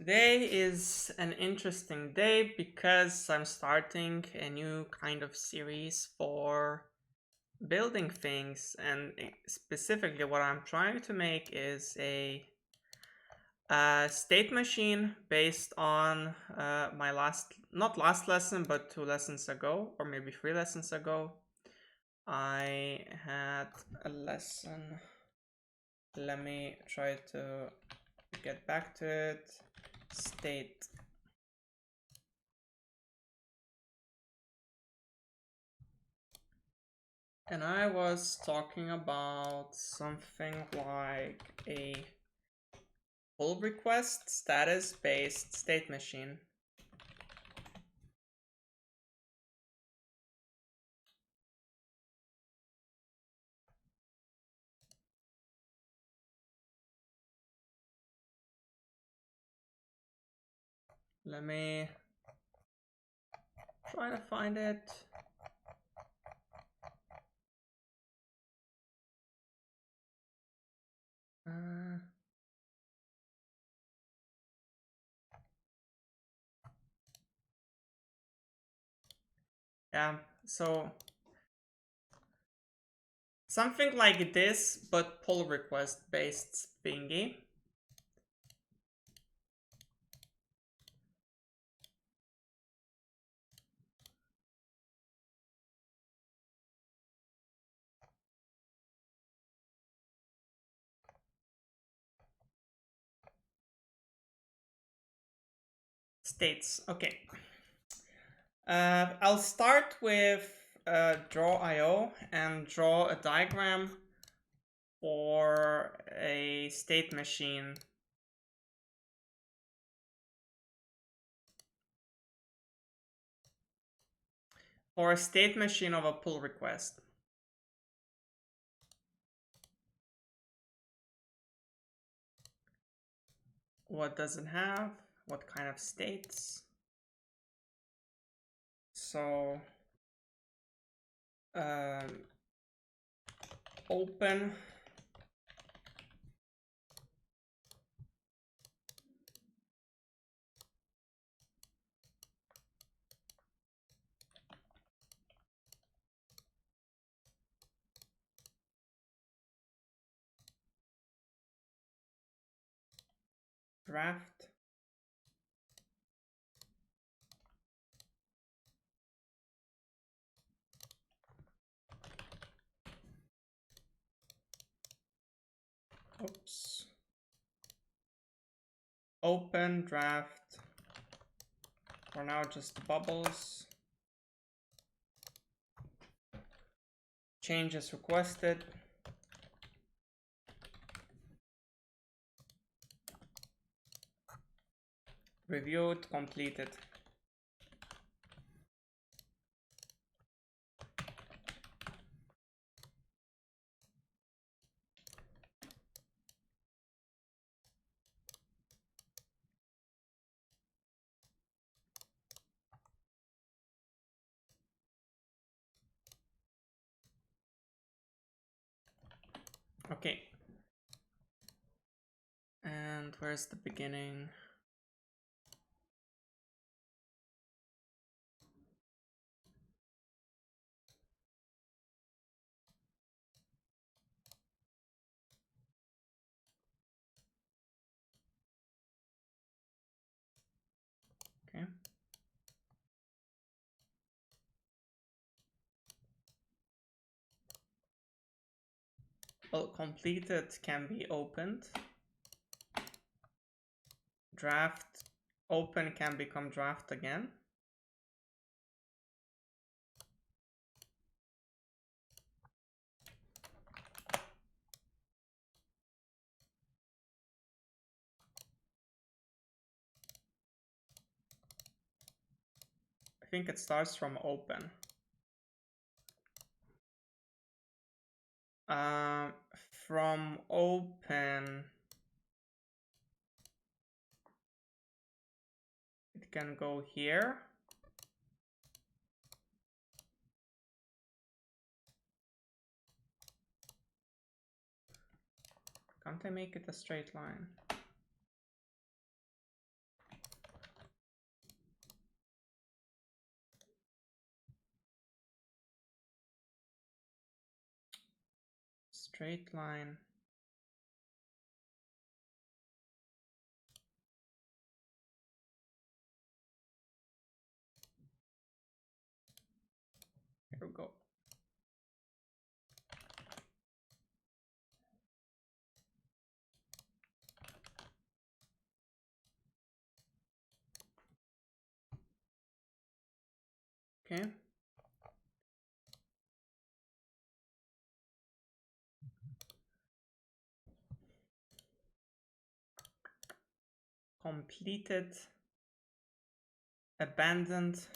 Today is an interesting day because I'm starting a new kind of series for building things, and specifically what I'm trying to make is a state machine based on my not last lesson, but 2 lessons ago, or maybe 3 lessons ago. I had a lesson. Let me try to get back to it. State. And I was talking about something like a pull request status based state machine. Let me try to find it. Yeah, so something like this, but pull request based thingy. States. Okay. I'll start with draw IO and draw a diagram for a state machine. For a state machine of a pull request. What does it have? What kind of states? So open draft oops open draft for now just bubbles, changes requested, reviewed, completed. Okay, and where's the beginning? Okay, well, completed can be opened, draft open can become draft again. I think it starts from open. From open it can go here. Can't I make it a straight line? straight line. Here we go. Okay. Completed, abandoned.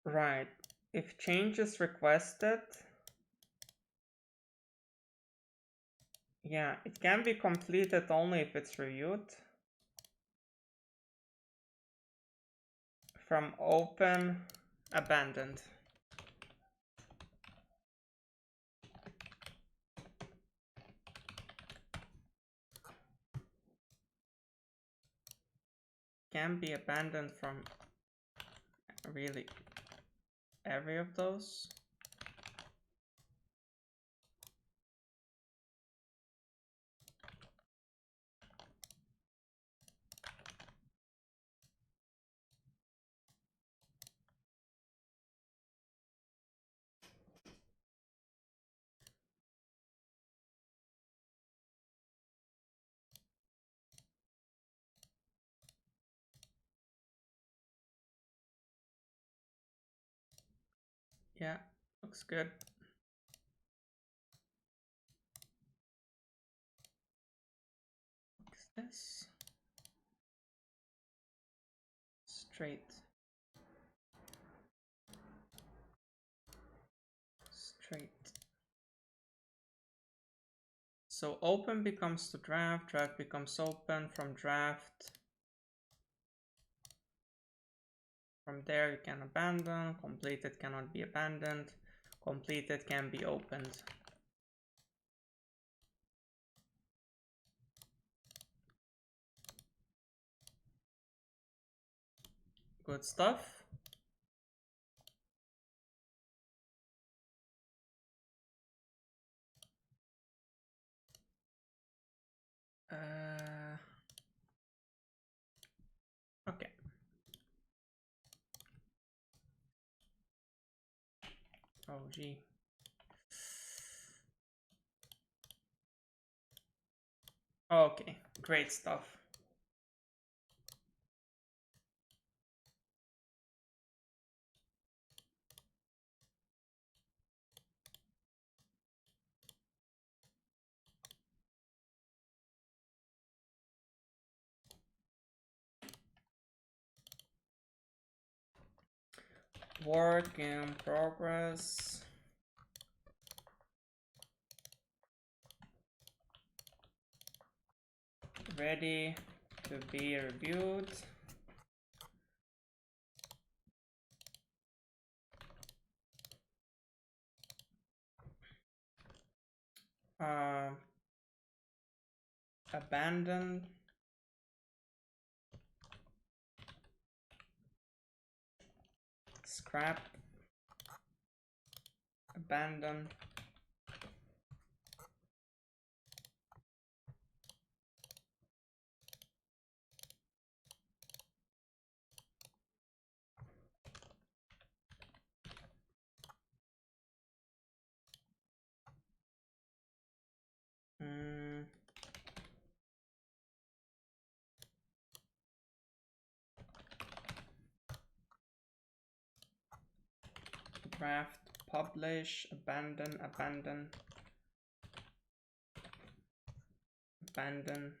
Right. If change is requested, yeah, it can be completed only if it's reviewed. From open, abandoned. Can be abandoned from really every of those. Yeah, looks good. What's this? Straight. Straight. So open becomes to draft, draft becomes open, from draft. From there you can abandon, completed cannot be abandoned, completed can be opened. Good stuff. Okay. Oh gee. Okay, great stuff. Work in progress. Ready to be reviewed. Abandoned. Scrap. Abandon. Draft, publish, abandon, abandon, abandon,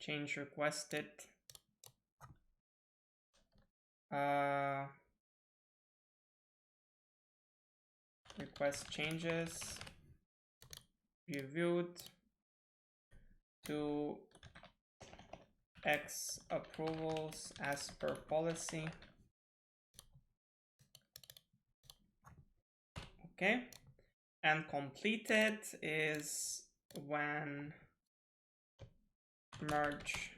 change requested, request changes, reviewed, to X approvals as per policy. Okay. And completed is when merge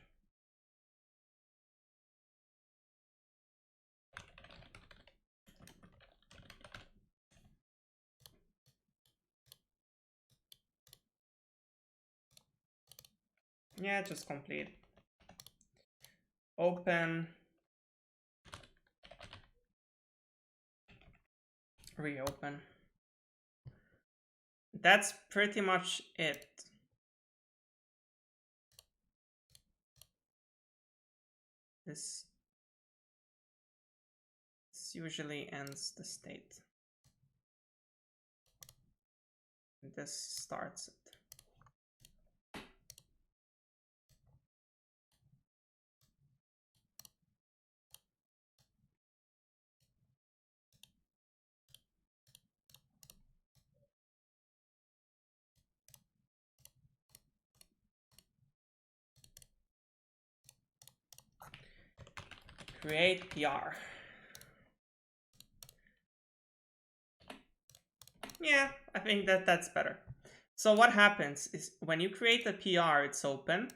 just complete. Open, reopen. That's pretty much it. This usually ends the state. This starts it. Create PR. Yeah, I think that's better. So what happens is when you create a PR, it's open.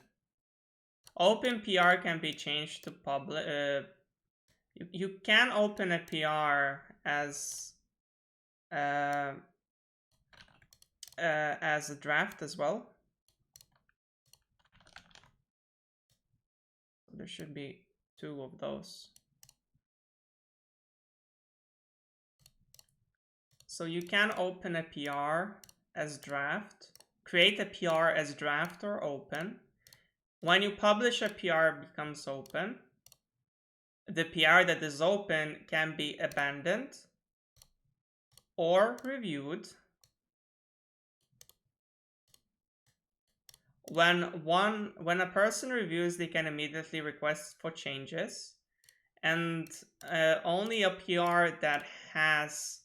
Open PR can be changed to public. You can open a PR as a draft as well. There should be 2 of those. So you can open a PR as draft, create a PR as draft or open. When you publish a PR, it becomes open. The PR that is open can be abandoned or reviewed. When a person reviews, they can immediately request for changes, and only a PR that has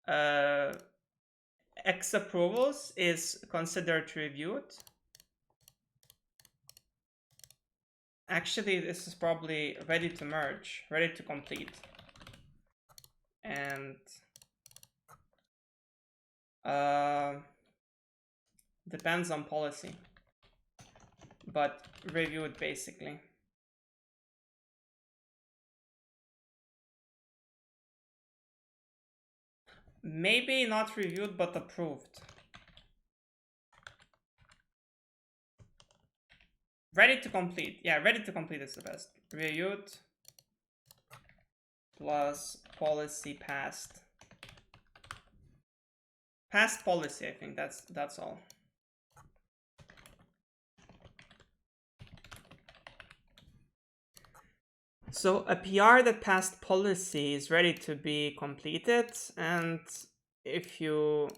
X approvals is considered reviewed. Actually, this is probably ready to merge, ready to complete. And depends on policy, but reviewed basically. Maybe not reviewed, but approved. Ready to complete. Yeah, ready to complete is the best. Reviewed plus policy passed. Passed policy, I think that's all. So a PR that passed policy is ready to be completed, and if you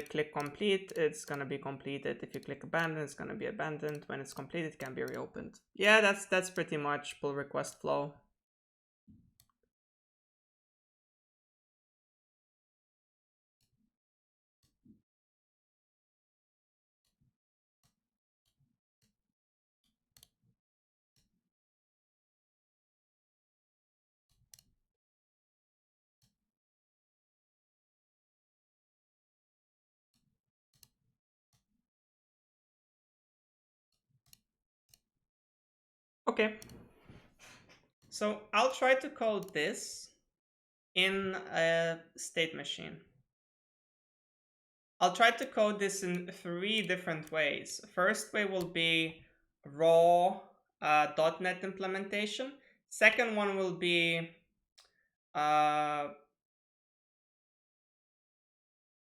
click complete, it's gonna be completed. If you click abandon, it's gonna be abandoned. When it's completed, it can be reopened. Yeah, that's pretty much pull request flow. Okay. So I'll try to code this in a state machine. I'll try to code this in 3 different ways. First way will be raw .NET implementation. Second one will be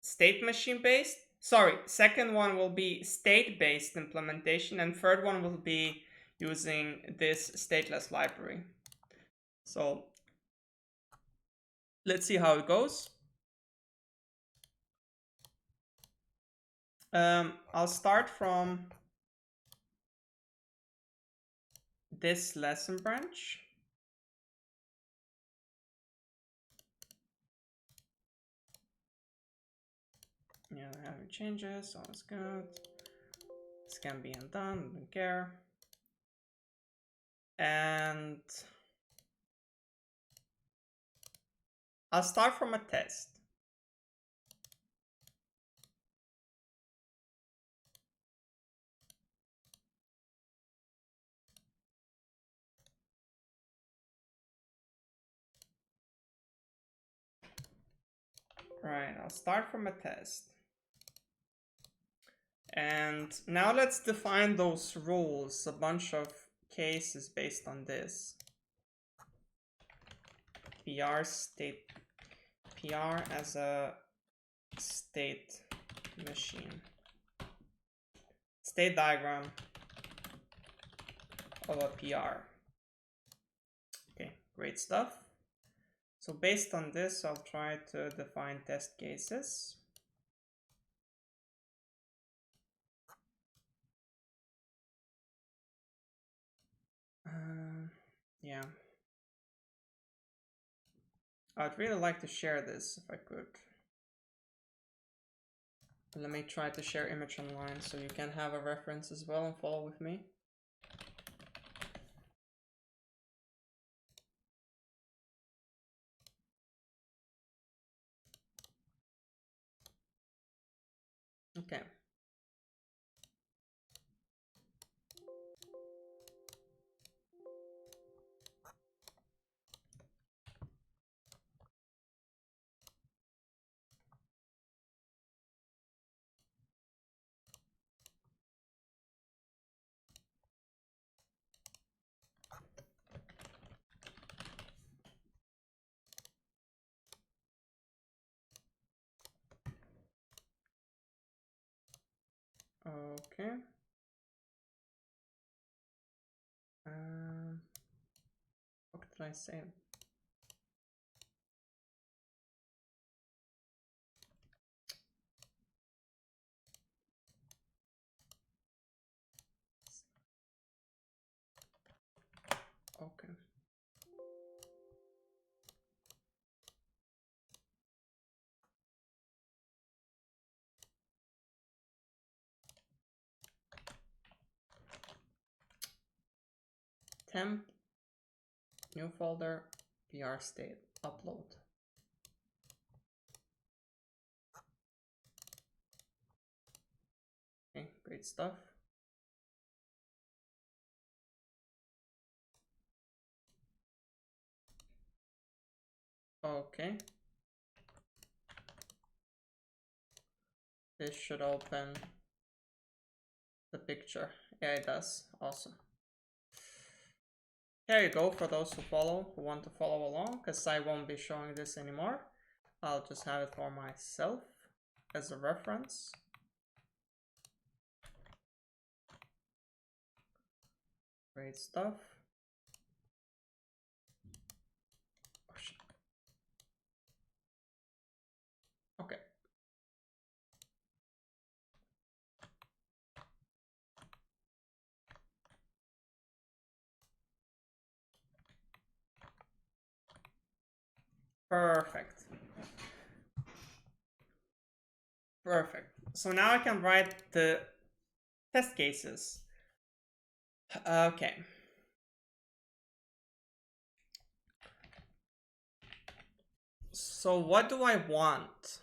state machine based. Sorry, second one will be state based implementation, and third one will be using this stateless library. So let's see how it goes. I'll start from this lesson branch. Yeah, I haven't changes, so it's good. This can be undone, don't care. And I'll start from a test. Right, I'll start from a test. And now let's define those rules, a bunch of cases based on this. PR state, PR as a state machine. State diagram of a PR. Okay, great stuff. So based on this, I'll try to define test cases. Yeah. I'd really like to share this if I could. Let me try to share image online so you can have a reference as well and follow with me. Okay. Okay. What did I say? Okay. Temp, new folder, PR state, upload. Okay, great stuff. Okay. This should open the picture. Yeah, it does. Awesome. There you go for those who want to follow along, because I won't be showing this anymore. I'll just have it for myself as a reference. Great stuff. Oh, shit. Okay. Perfect. Perfect. So now I can write the test cases. Okay. So what do I want?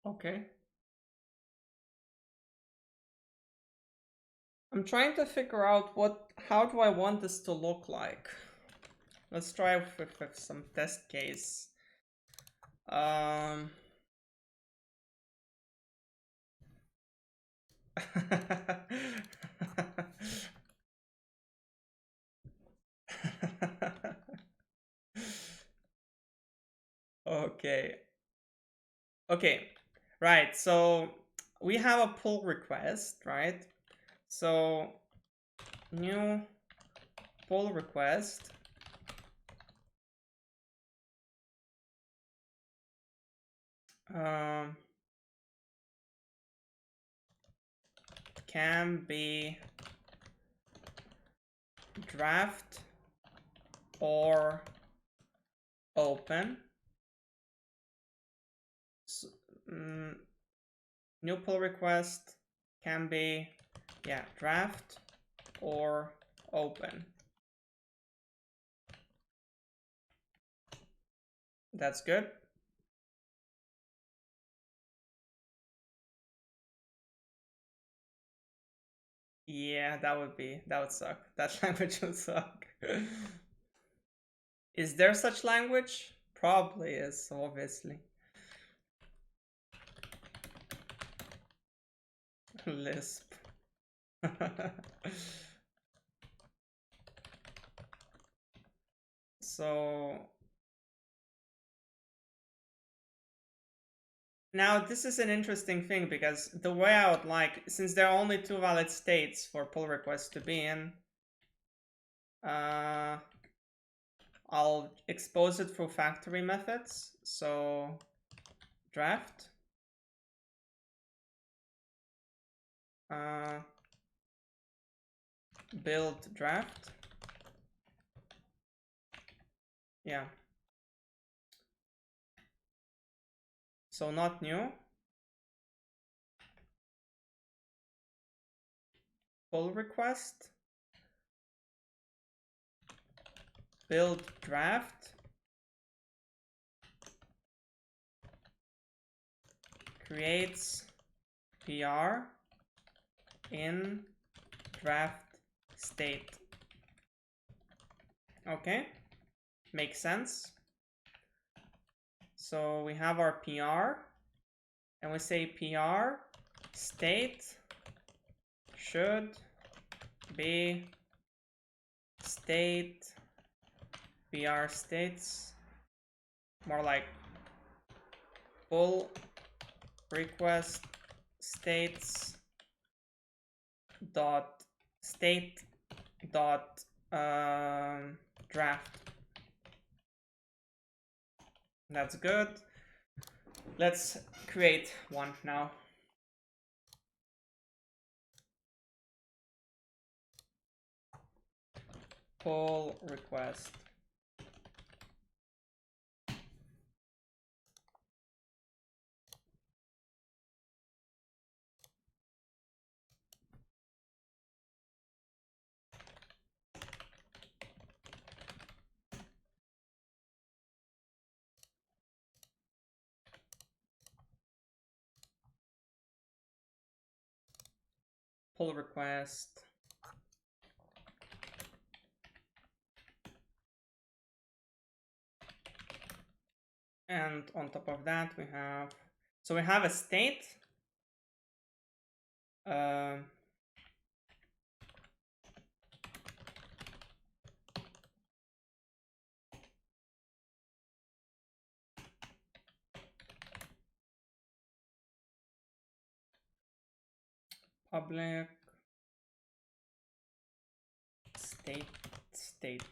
Okay. I'm trying to figure out how do I want this to look like. Let's try with some test case. Okay. Okay. Right. So we have a pull request, right? So new pull request can be draft or open. So, new pull request can be, yeah, draft or open. That's good. Yeah, that would suck. That language would suck. Is there such language? Probably is, obviously. Lisp. So now this is an interesting thing, because the way I would like, since there are only two valid states for pull requests to be in, I'll expose it through factory methods. So draft, build draft. Yeah. So not new. Pull request, build draft, creates PR in draft state. Okay, makes sense. So we have our PR, and we say PR state should be state PR states, more like pull request states dot state dot draft. That's good. Let's create one now. Pull request. Pull request. And on top of that, we have, so we have a state. Public state.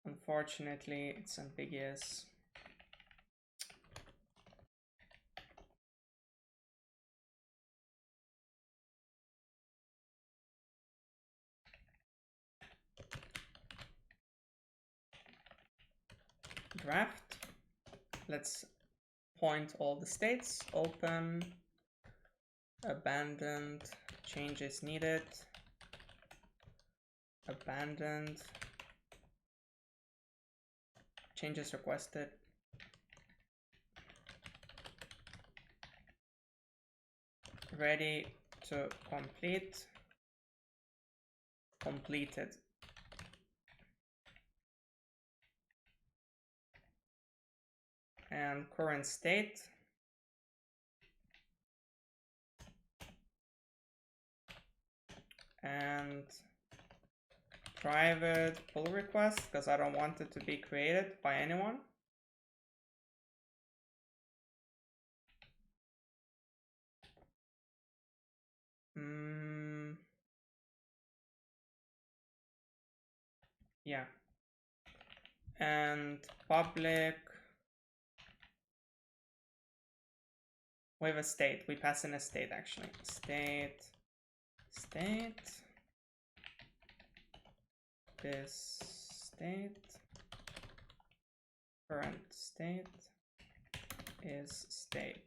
Unfortunately, it's ambiguous. Draft. Let's point all the states. Open, abandoned, changes needed, abandoned, changes requested, ready to complete, completed. And current state. And private pull request because I don't want it to be created by anyone. Yeah. And public with a state. We pass in a state actually. State this state current state is state.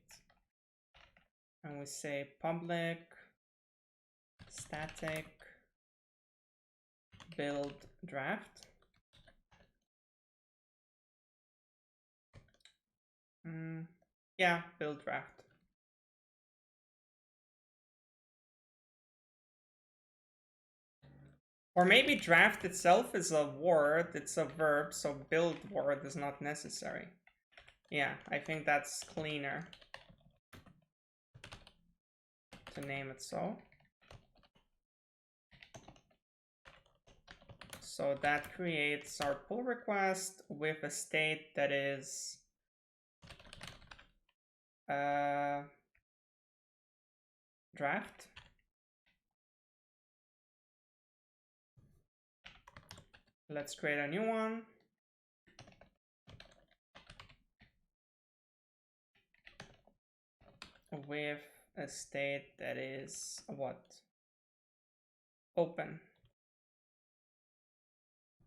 And we say public static build draft. Yeah, build draft. Or maybe draft itself is a word, it's a verb, so build word is not necessary. Yeah, I think that's cleaner to name it so. So that creates our pull request with a state that is draft. Let's create a new one. With a state that is what? Open.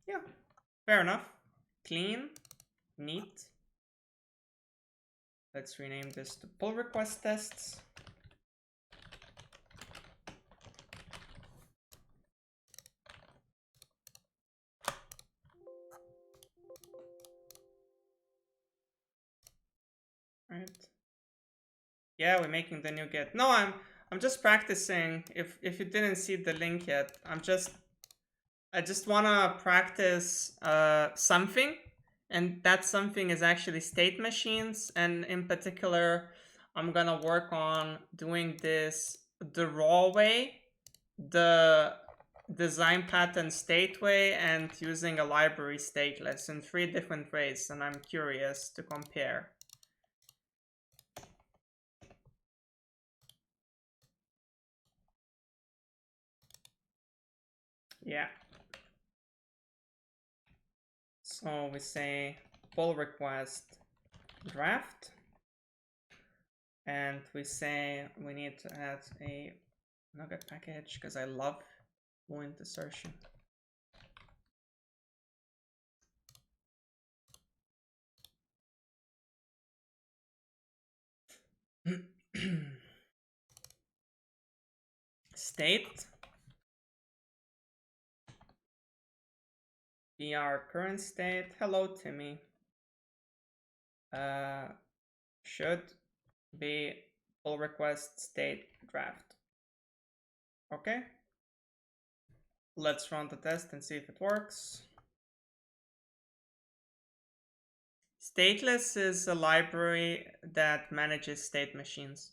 Yeah, fair enough. Clean, neat. Let's rename this to pull request tests. Right. Yeah, we're making the new get. No, I'm just practicing. If you didn't see the link yet, I just wanna practice something, and that something is actually state machines, and in particular, I'm gonna work on doing this the raw way, the design pattern state way, and using a library stateless in 3 different ways, and I'm curious to compare. Yeah. So we say pull request draft, and we say we need to add a nugget package because I love point assertion. State br current state. Hello, Timmy. Should be pull request state draft. Okay. Let's run the test and see if it works. Stateless is a library that manages state machines.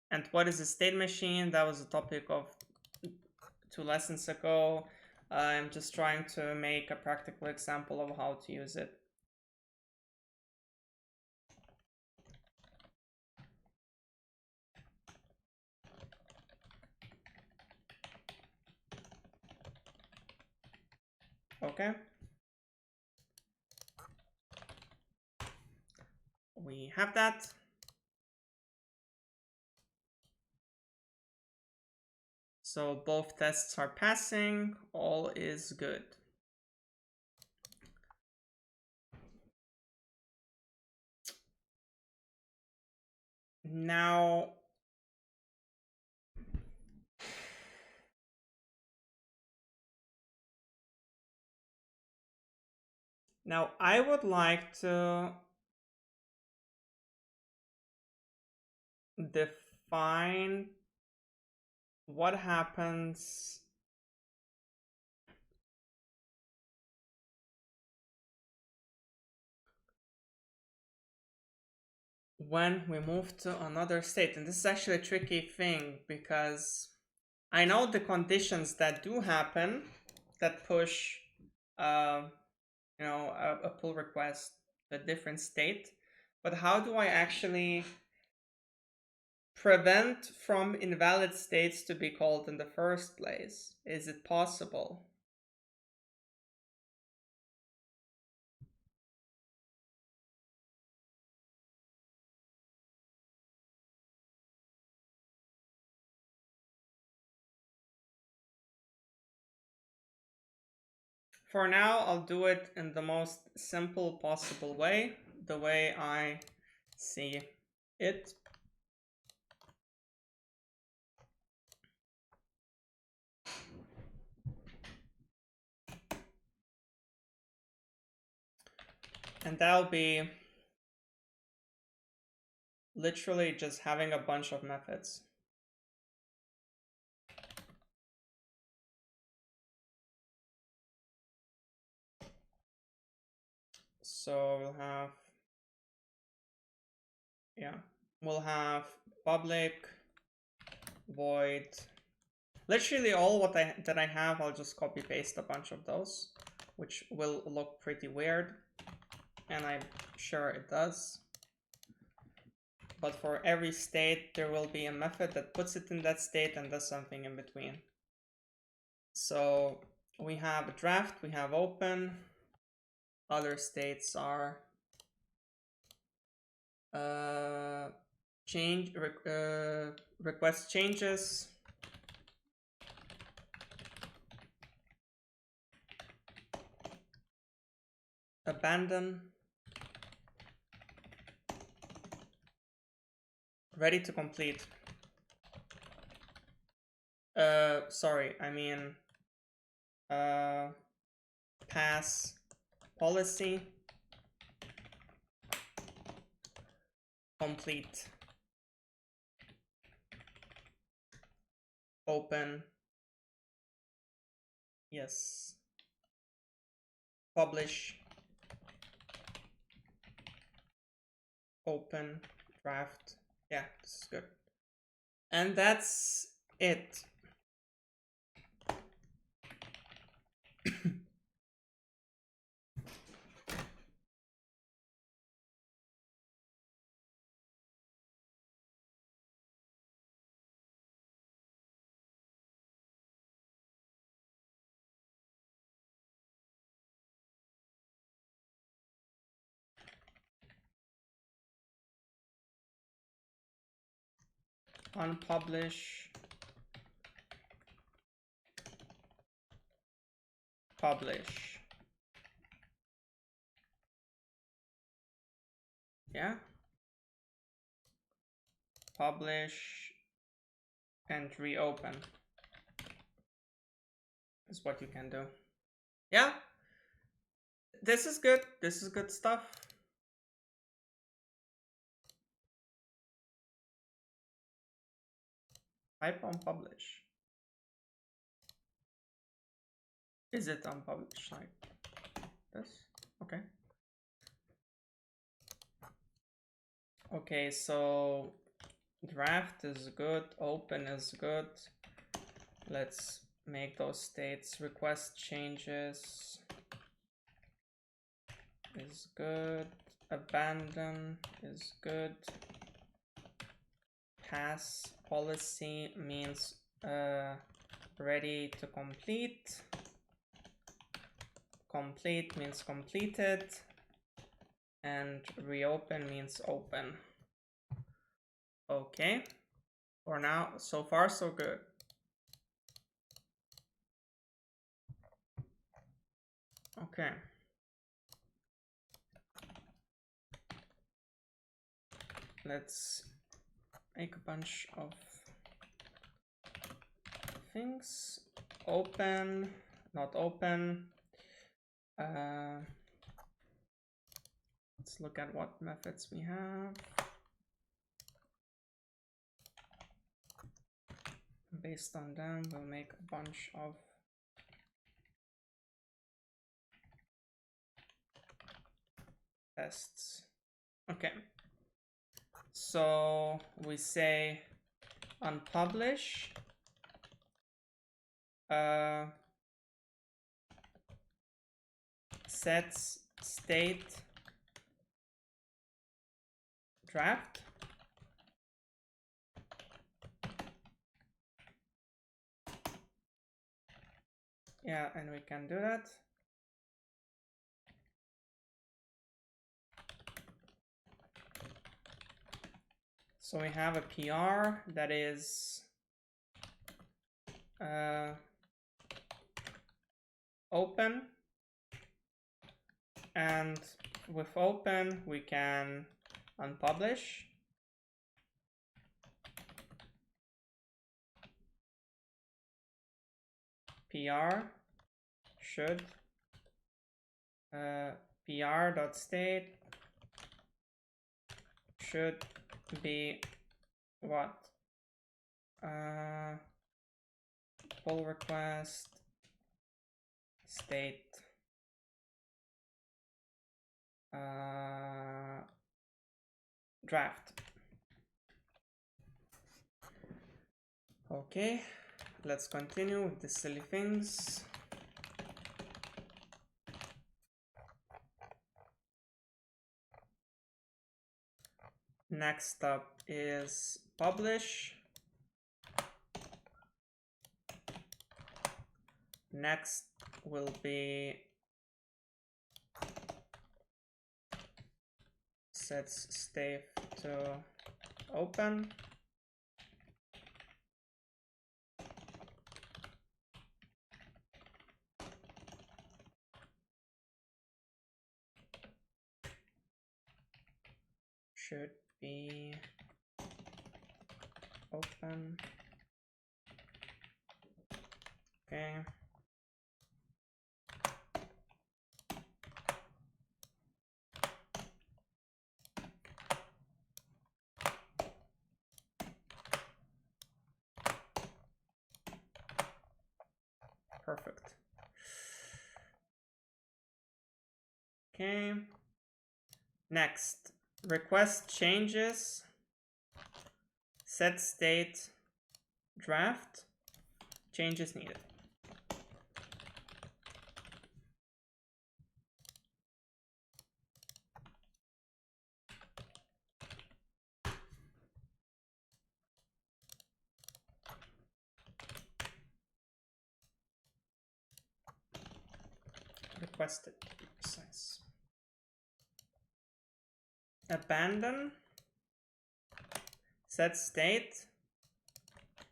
And what is a state machine? That was a topic of 2 lessons ago. I'm just trying to make a practical example of how to use it. Okay. We have that. So both tests are passing, all is good. Now, I would like to define what happens when we move to another state. And this is actually a tricky thing because I know the conditions that do happen that push a pull request to a different state, but how do I actually prevent from invalid states to be called in the first place? Is it possible? For now, I'll do it in the most simple possible way, the way I see it. And that'll be literally just having a bunch of methods. So we'll have public void. Literally all that I have, I'll just copy paste a bunch of those, which will look pretty weird, and I'm sure it does. But for every state, there will be a method that puts it in that state and does something in between. So we have draft, we have open. Other states are request changes, abandon, ready to complete. Sorry, I mean pass policy, complete, open, yes, publish, open, draft. Yeah, this is good. And that's it. Unpublish, publish. Yeah. Publish and reopen is what you can do. Yeah. This is good. This is good stuff. Type unpublish. Is it unpublished? Like this? Okay. Okay, so draft is good, open is good. Let's make those states. Request changes is good. Abandon is good. Pass policy means ready to complete. Complete means completed. And reopen means open. Okay. For now, so far so good. Okay. Let's make a bunch of things. Open, not open. Let's look at what methods we have. Based on them, we'll make a bunch of tests. Okay. So we say unpublish sets state draft. Yeah, and we can do that. So we have a PR that is open, and with open we can unpublish. PR should pr.state should be what? Pull request state draft. Okay, let's continue with the silly things. Next up is publish. Next will be sets state to open. Should be open. Okay. Perfect. Okay. Next, request changes, set state draft, changes needed. Requested, to be precise. Abandon, set state,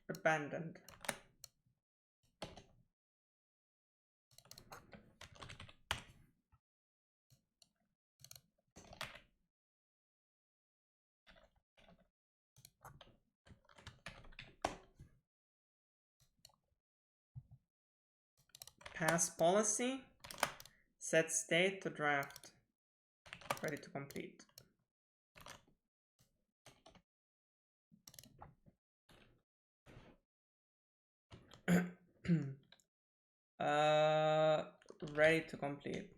abandoned. Pass policy, set state to draft, ready to complete. Ready to complete.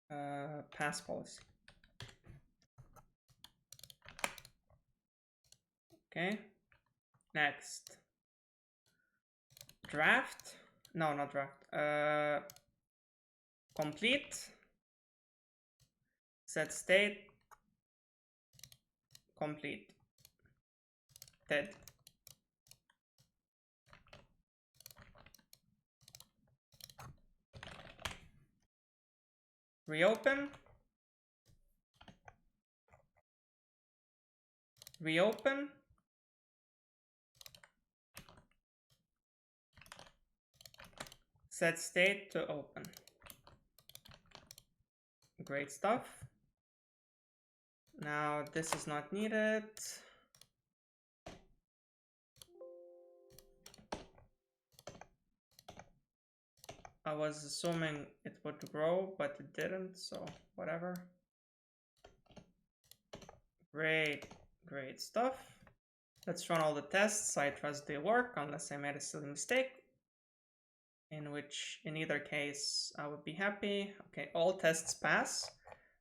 Pass policy. Okay. Next. Draft. No, not draft. Complete. Set state. Complete. Dead. Reopen. Reopen. Set state to open. Great stuff. Now this is not needed. I was assuming it would grow, but it didn't, so whatever. Great stuff. Let's run all the tests. I trust they work, unless I made a silly mistake. in which in either case I would be happy. Okay, all tests pass.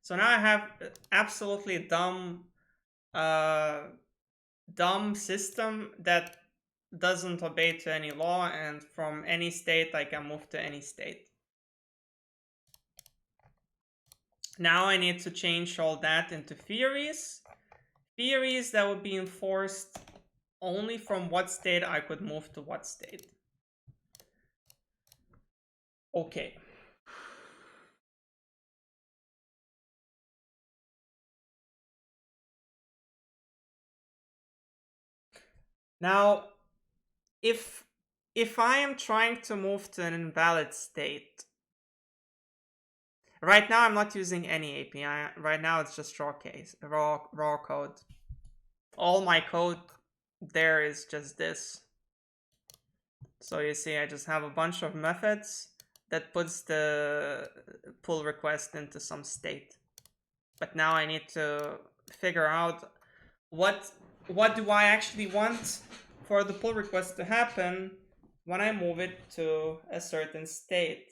So now I have absolutely dumb system that doesn't obey to any law, and from any state I can move to any state. Now I need to change all that into theories. Theories that would be enforced only from what state I could move to what state. Okay. Now, if I am trying to move to an invalid state, right now I'm not using any API. Right now it's just raw code. All my code there is just this. So you see, I just have a bunch of methods that puts the pull request into some state. But now I need to figure out what do I actually want for the pull request to happen when I move it to a certain state.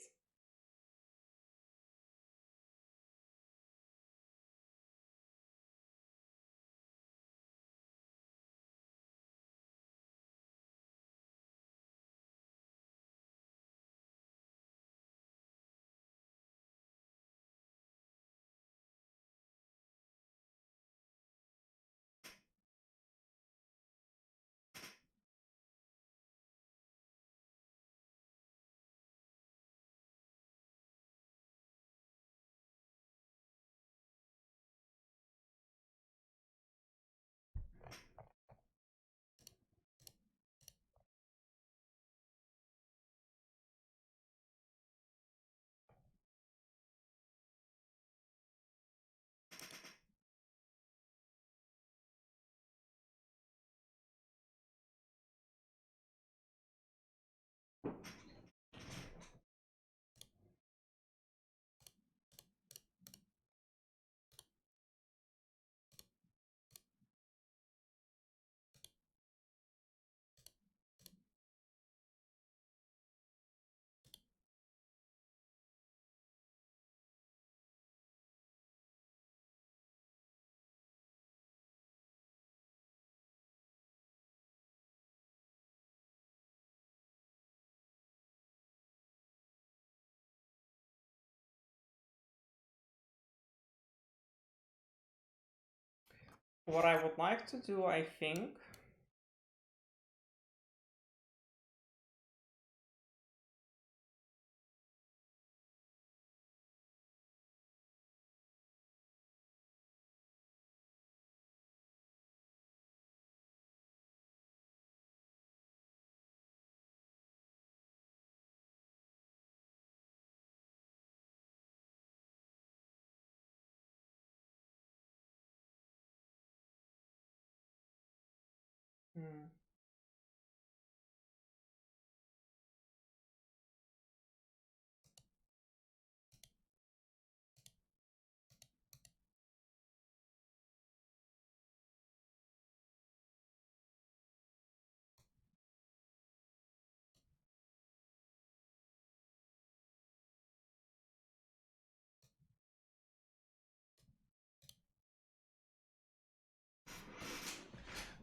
What I would like to do, I think,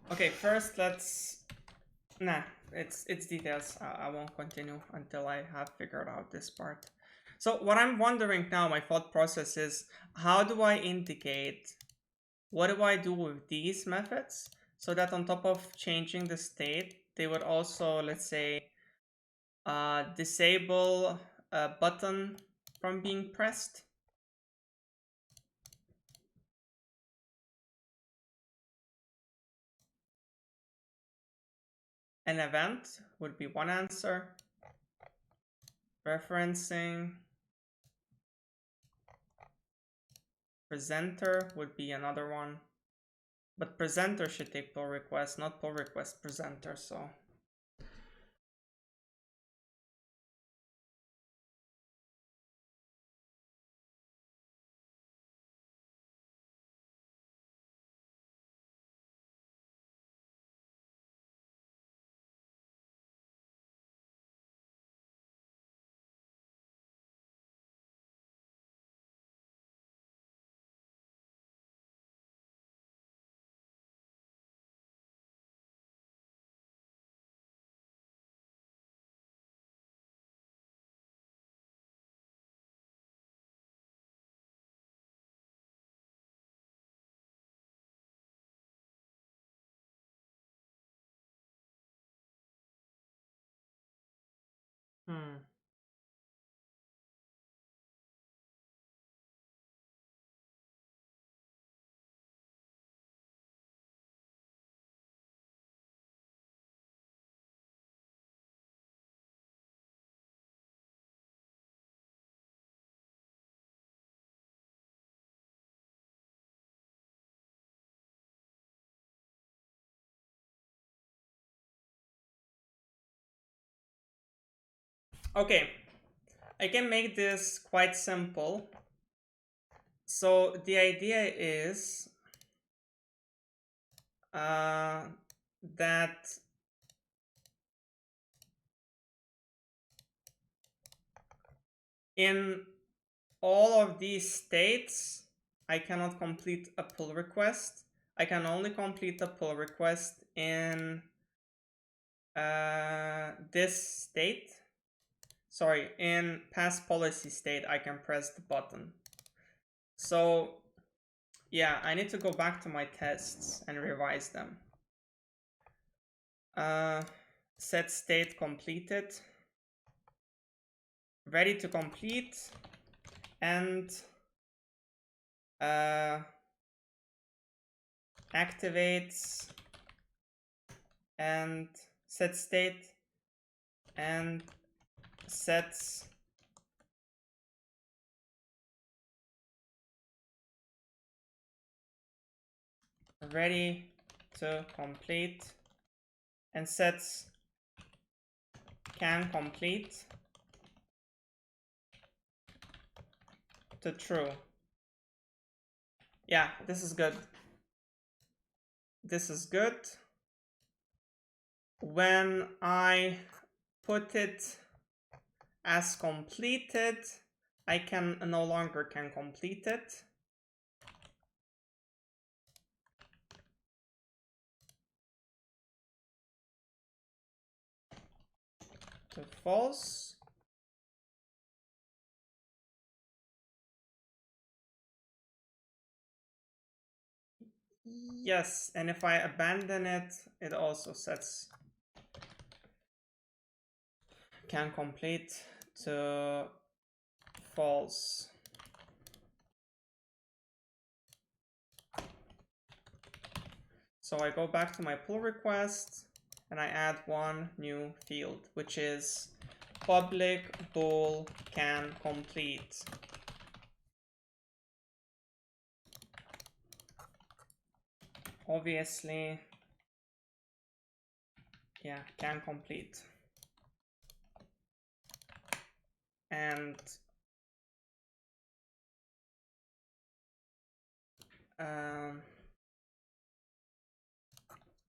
okay, first let's, nah, it's details. I won't continue until I have figured out this part. So what I'm wondering now, my thought process is, how do I indicate, what do I do with these methods so that on top of changing the state, they would also, let's say, disable a button from being pressed? An event would be one answer. Referencing presenter would be another one. But presenter should take pull request, not pull request presenter, so. Okay, I can make this quite simple. So the idea is that in all of these states, I cannot complete a pull request. I can only complete a pull request in this state. Sorry, in pass policy state, I can press the button. So yeah, I need to go back to my tests and revise them. Set state completed, ready to complete, and activates and set state and sets ready to complete and sets can complete to true. Yeah, this is good. This is good. When I put it as completed, I can no longer can complete it. To false. Yes, and if I abandon it, it also sets can complete to false. So I go back to my pull request and I add one new field, which is public bool can complete. Obviously, yeah, can complete. And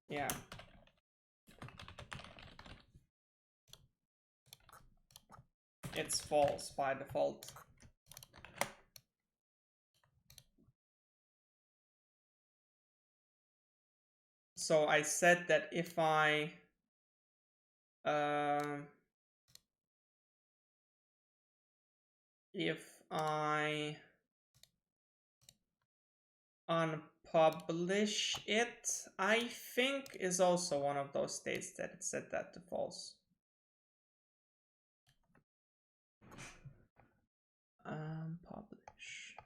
yeah. It's false by default. So I said that if I unpublish it, I think is also one of those states that it set that to false. Publish.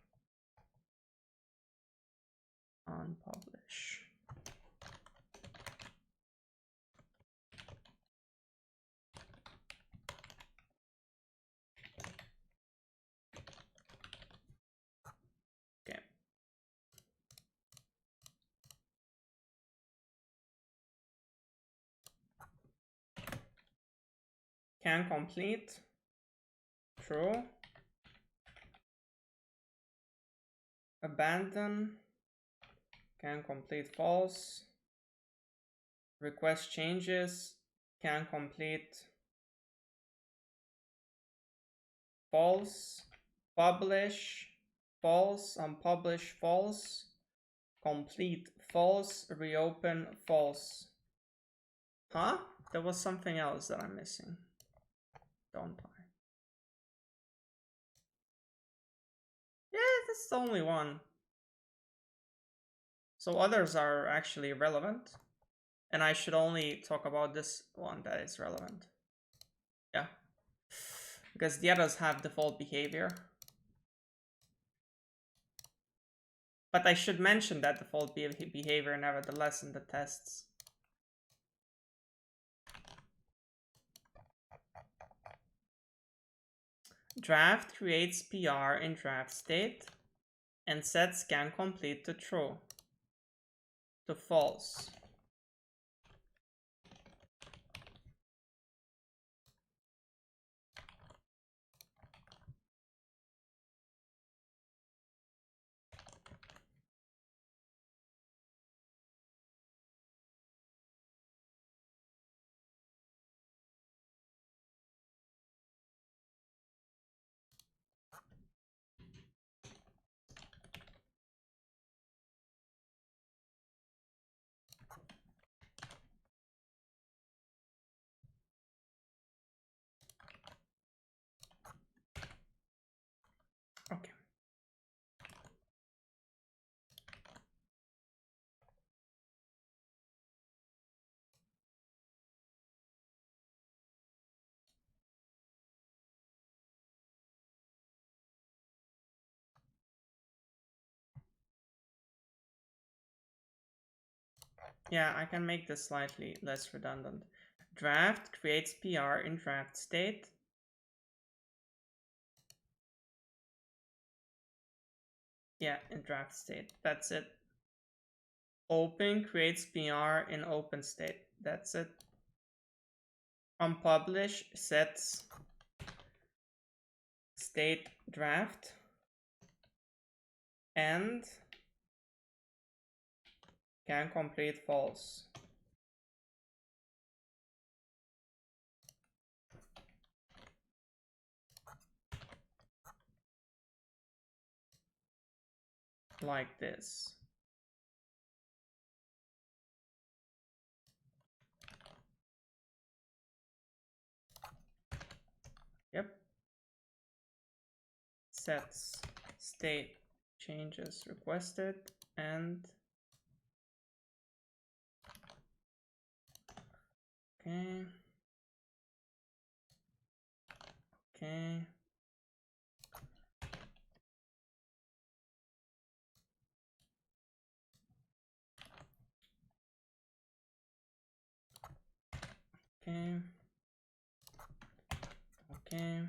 Unpublish. Okay. Can complete. True. Abandon. Can complete false. Request changes. Can complete false. Publish false. Unpublish false. Complete false. Reopen false. Huh? There was something else that I'm missing, don't I? Yeah, that's the only one. So others are actually relevant. And I should only talk about this one that is relevant. Yeah. Because the others have default behavior. But I should mention that default behavior nevertheless in the tests. Draft creates PR in draft state and sets can complete to true, to false. Yeah, I can make this slightly less redundant. Draft creates PR in draft state. Yeah, in draft state. That's it. Open creates PR in open state. That's it. Unpublish sets state draft. And can complete false. Like this. Yep. Sets state changes requested and okay. Okay. Okay. Okay.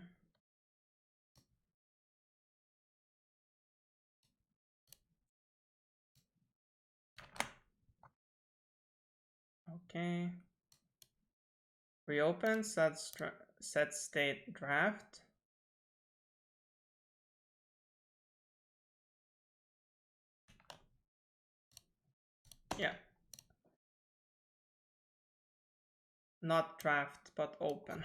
Okay. Reopen set state draft. Yeah. Not draft, but open.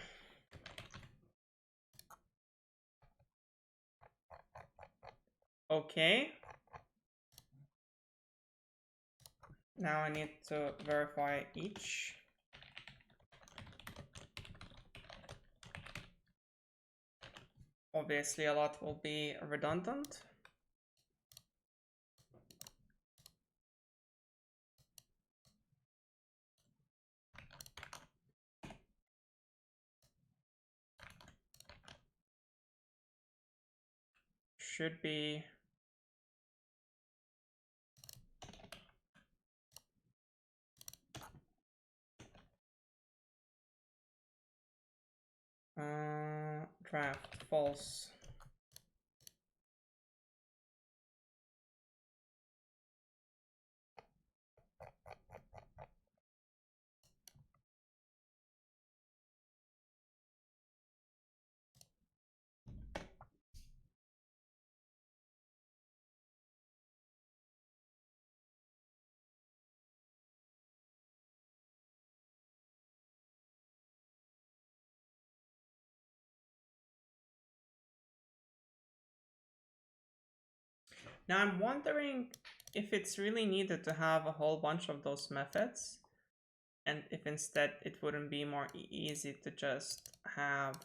Okay. Now I need to verify each. Obviously, a lot will be redundant. Should be draft false. Now I'm wondering if it's really needed to have a whole bunch of those methods, and if instead it wouldn't be more easy to just have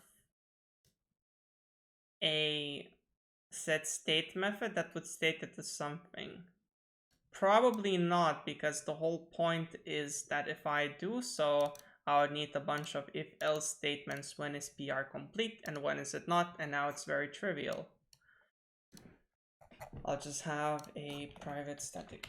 a set state method that would state it as something. Probably not, because the whole point is that if I do so, I would need a bunch of if-else statements. When is PR complete and when is it not? And now it's very trivial. I'll just have a private static.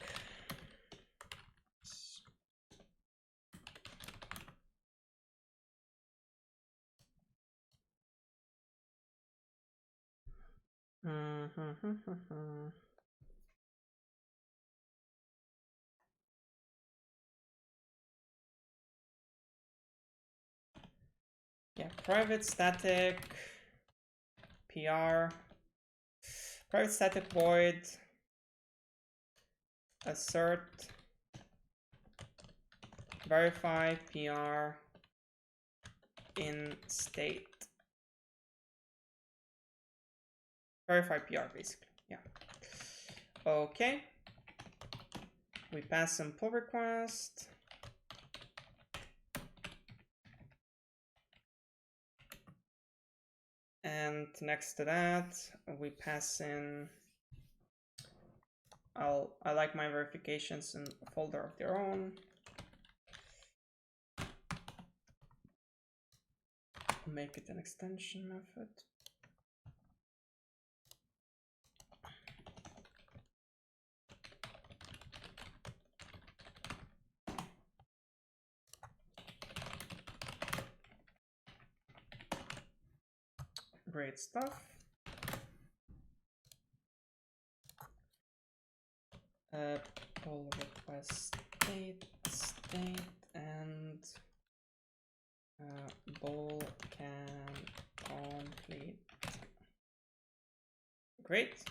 Yeah, private static PR, private static void assert verify PR in state. Verify PR basically, yeah. Okay. We pass some pull request. And next to that, we pass in, I like my verifications in a folder of their own. Make it an extension method. Great stuff. Pull request state and bool can complete. Great.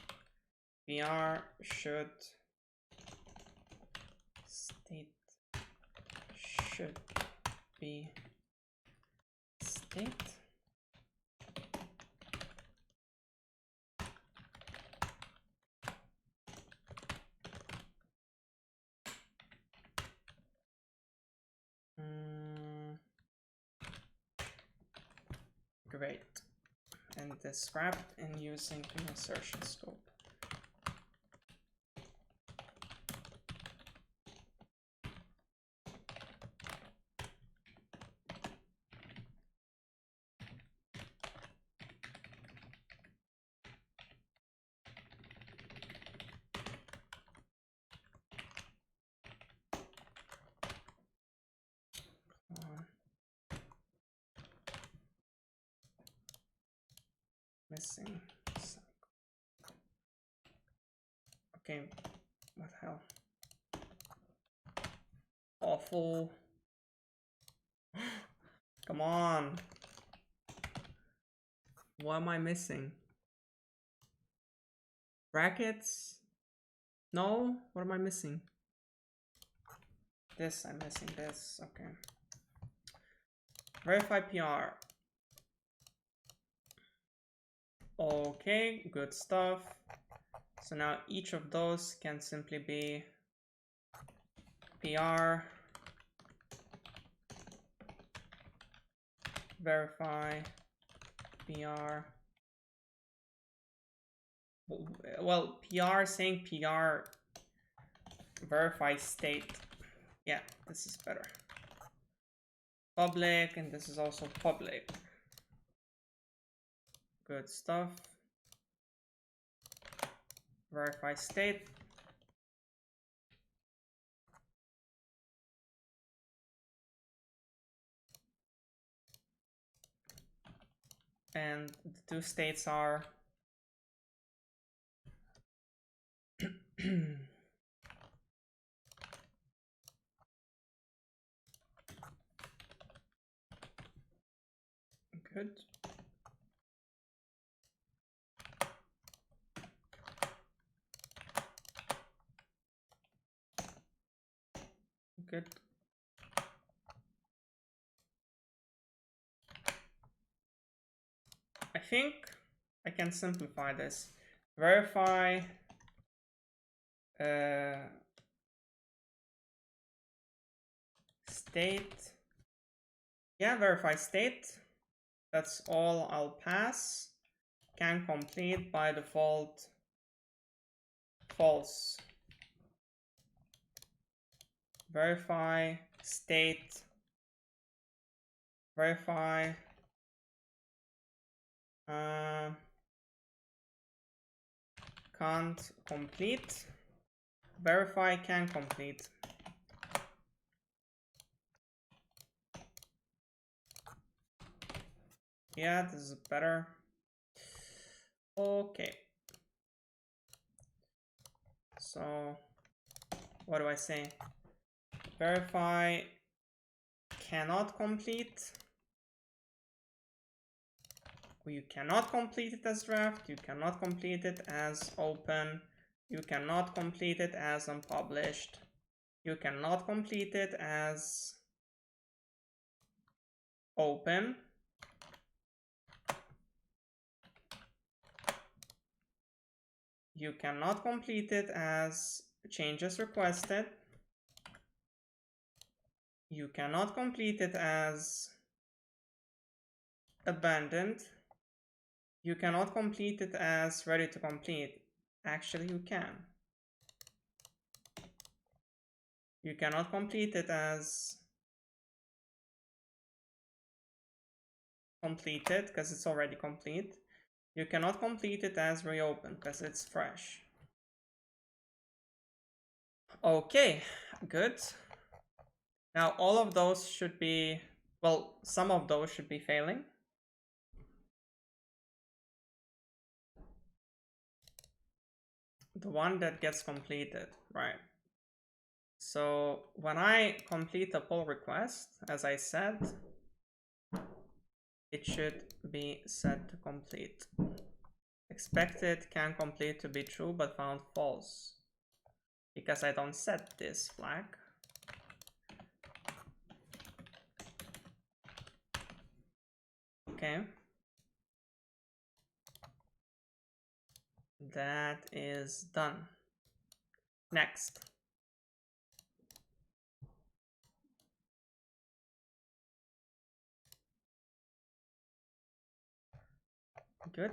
PR should state should be state. Great. And this wrapped in using an insertion scope. Missing cycle. Okay, what the hell? Awful. Come on. What am I missing? Brackets? No? What am I missing? This, I'm missing this. Okay. Verify PR. Okay, good stuff. So now each of those can simply be PR, verify, PR. Well, PR saying PR, verify state. Yeah, this is better. Public, and this is also public. Good stuff. Verify state. And the two states are good. Good. I think I can simplify this. Verify state. Yeah, verify state. That's all I'll pass. Can complete by default false. Verify state. Verify can't complete. Verify can complete. Yeah, this is better. Okay. So what do I say? Verify cannot complete. You cannot complete it as draft. You cannot complete it as open. You cannot complete it as unpublished. You cannot complete it as open. You cannot complete it as changes requested. You cannot complete it as abandoned. You cannot complete it as ready to complete. Actually, you can. You cannot complete it as completed because it's already complete. You cannot complete it as reopened because it's fresh. Okay, good. Now all of those should be, well, some of those should be failing. the one that gets completed, right? So when I complete a pull request, as I said, it should be set to complete. Expected can complete to be true, but found false because I don't set this flag. Okay. That is done. Next. Good.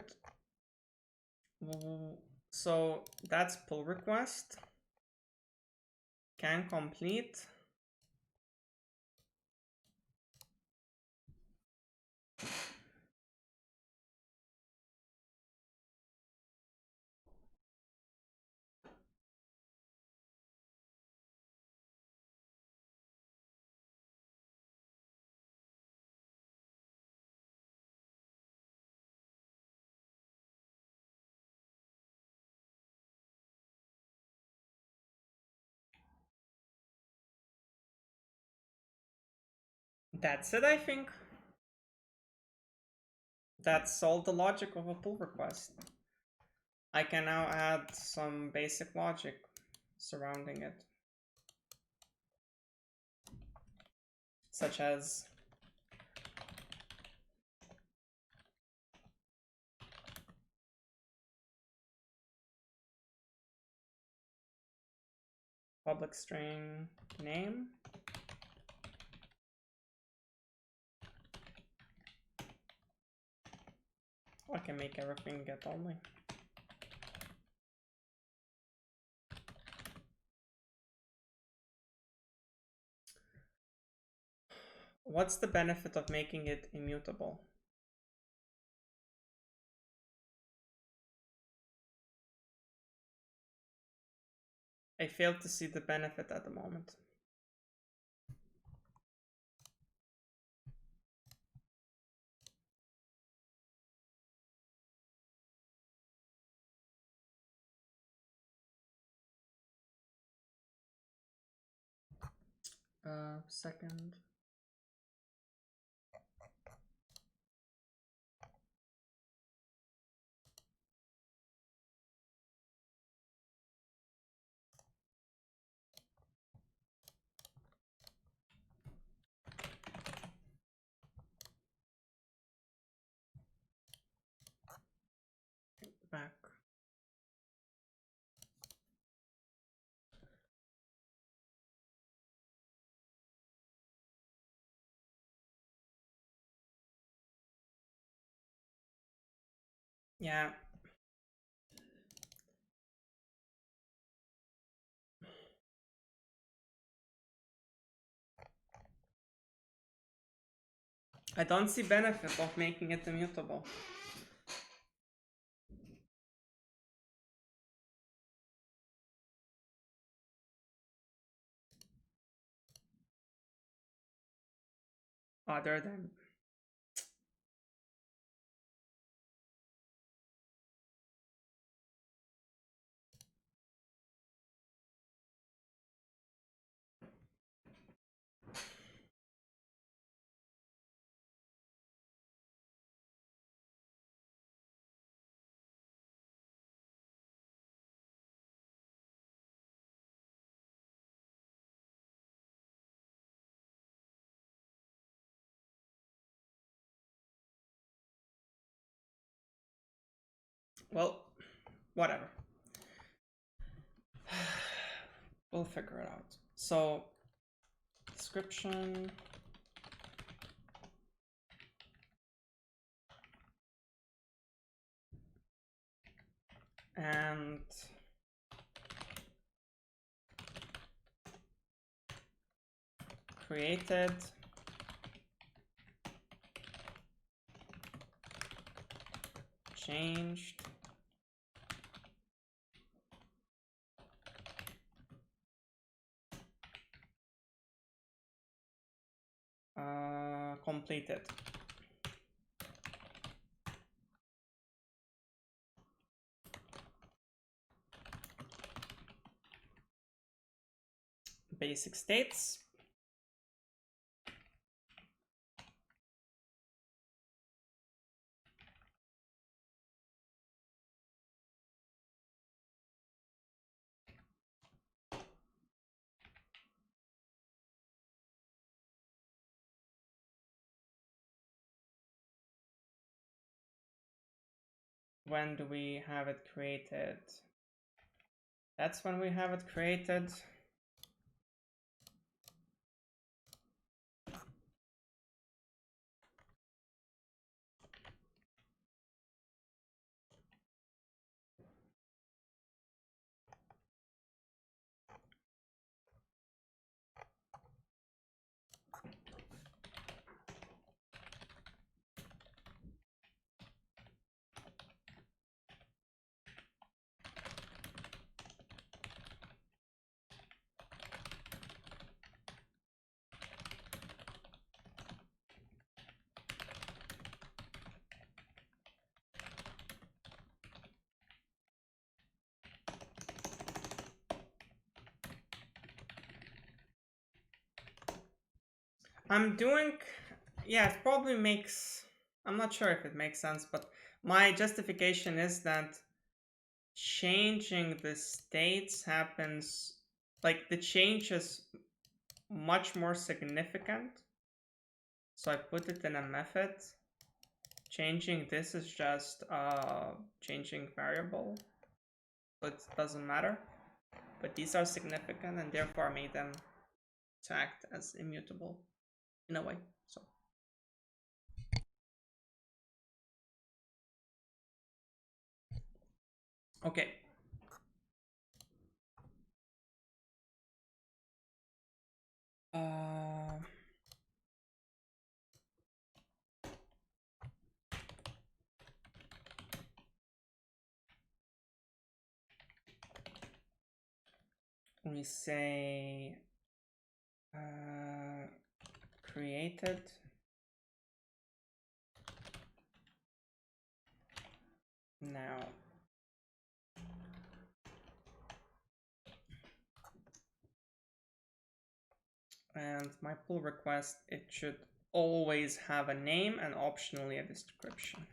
So that's pull request. Can complete. That's it, I think. That's all the logic of a pull request. I can now add some basic logic surrounding it, such as public string name. I can make everything get only. What's the benefit of making it immutable? I fail to see the benefit at the moment. Second. Back. Yeah. I don't see benefit of making it immutable. Other than well, whatever. We'll figure it out. So, description. And created changed completed. basic states. When do we have it created? That's when we have it created. I'm doing, yeah, it probably makes, I'm not sure if it makes sense, but my justification is that changing the states happens, like the change is much more significant. So I put it in a method. Changing this is just changing variable, so it doesn't matter. But these are significant and therefore I made them to act as immutable in a way. So okay. We say created now. And my pull request, it should always have a name and optionally a description.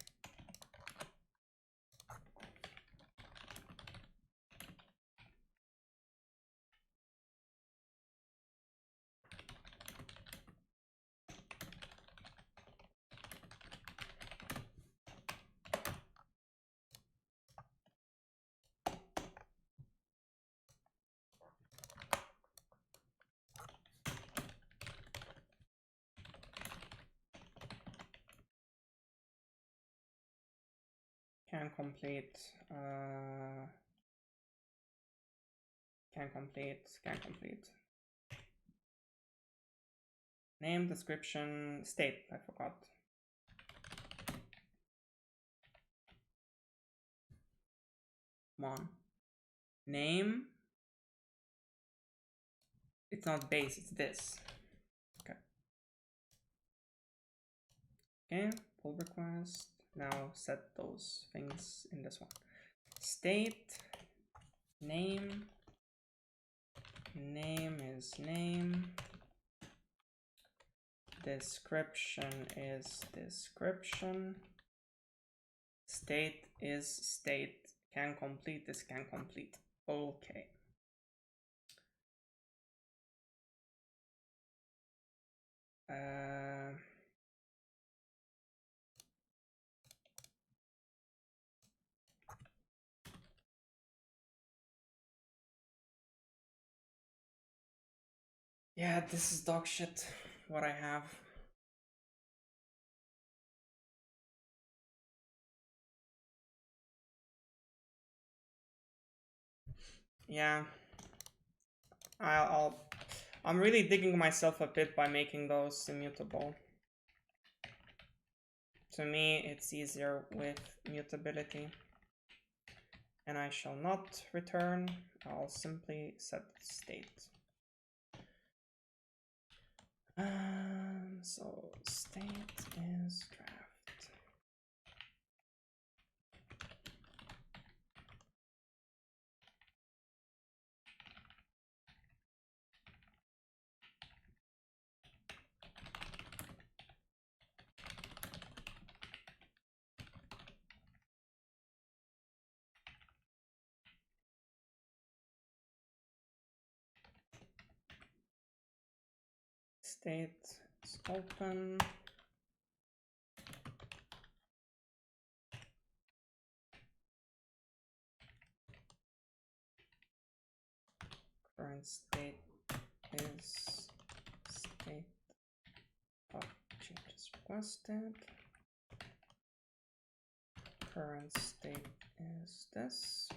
Can complete, can complete. Name, description, state, I forgot. Come on. Name. It's not base, it's this. Okay. Okay, pull request. Now set those things in this one. State, name, name is name, description is description, state is state, can complete is can complete. Okay. Yeah, this is dog shit, what I have. Yeah. I'm really digging myself a bit by making those immutable. To me, it's easier with mutability. And I shall not return, I'll simply set state. So state is draft. State is open. Current state is state of changes requested. Current state is this.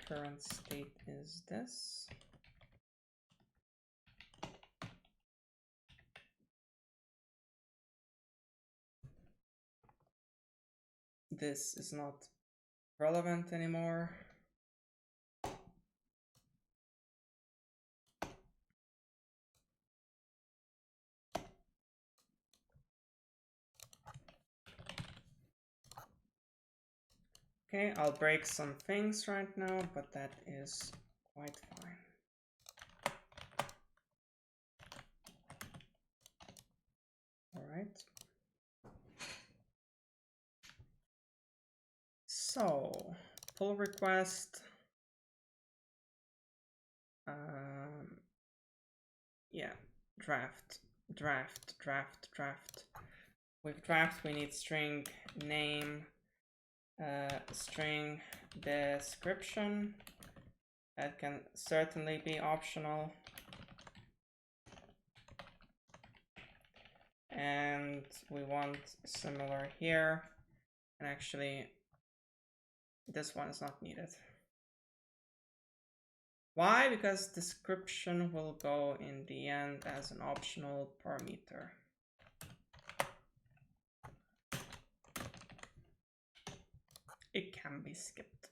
Current state is this. This is not relevant anymore. Okay, I'll break some things right now, but that is quite fine. All right. So, pull request. Yeah, draft. With draft, we need string name, string description. That can certainly be optional. And we want similar here. And actually, this one is not needed. Why? Because description will go in the end as an optional parameter. It can be skipped.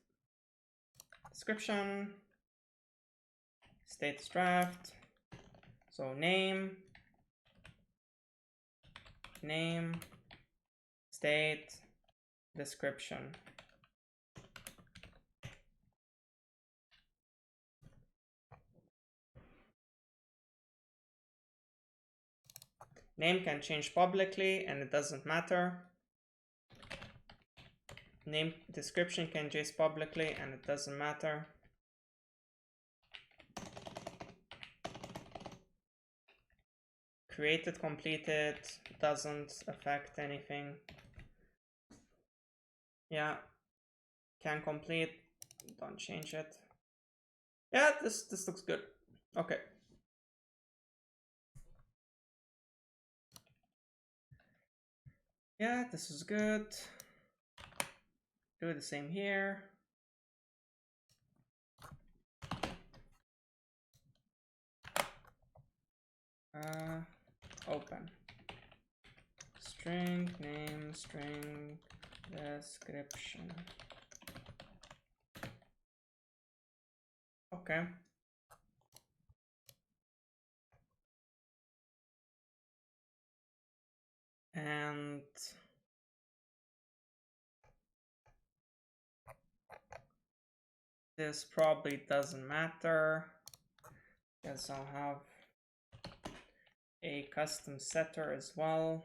Description, states draft, so name, state, description. Name can change publicly and it doesn't matter. Name description can change publicly and it doesn't matter. Created, completed, doesn't affect anything. Yeah, can complete, don't change it. Yeah, this looks good. Okay. Yeah, this is good. Do the same here. Open. String name, string description. Okay. And this probably doesn't matter because I'll have a custom setter as well.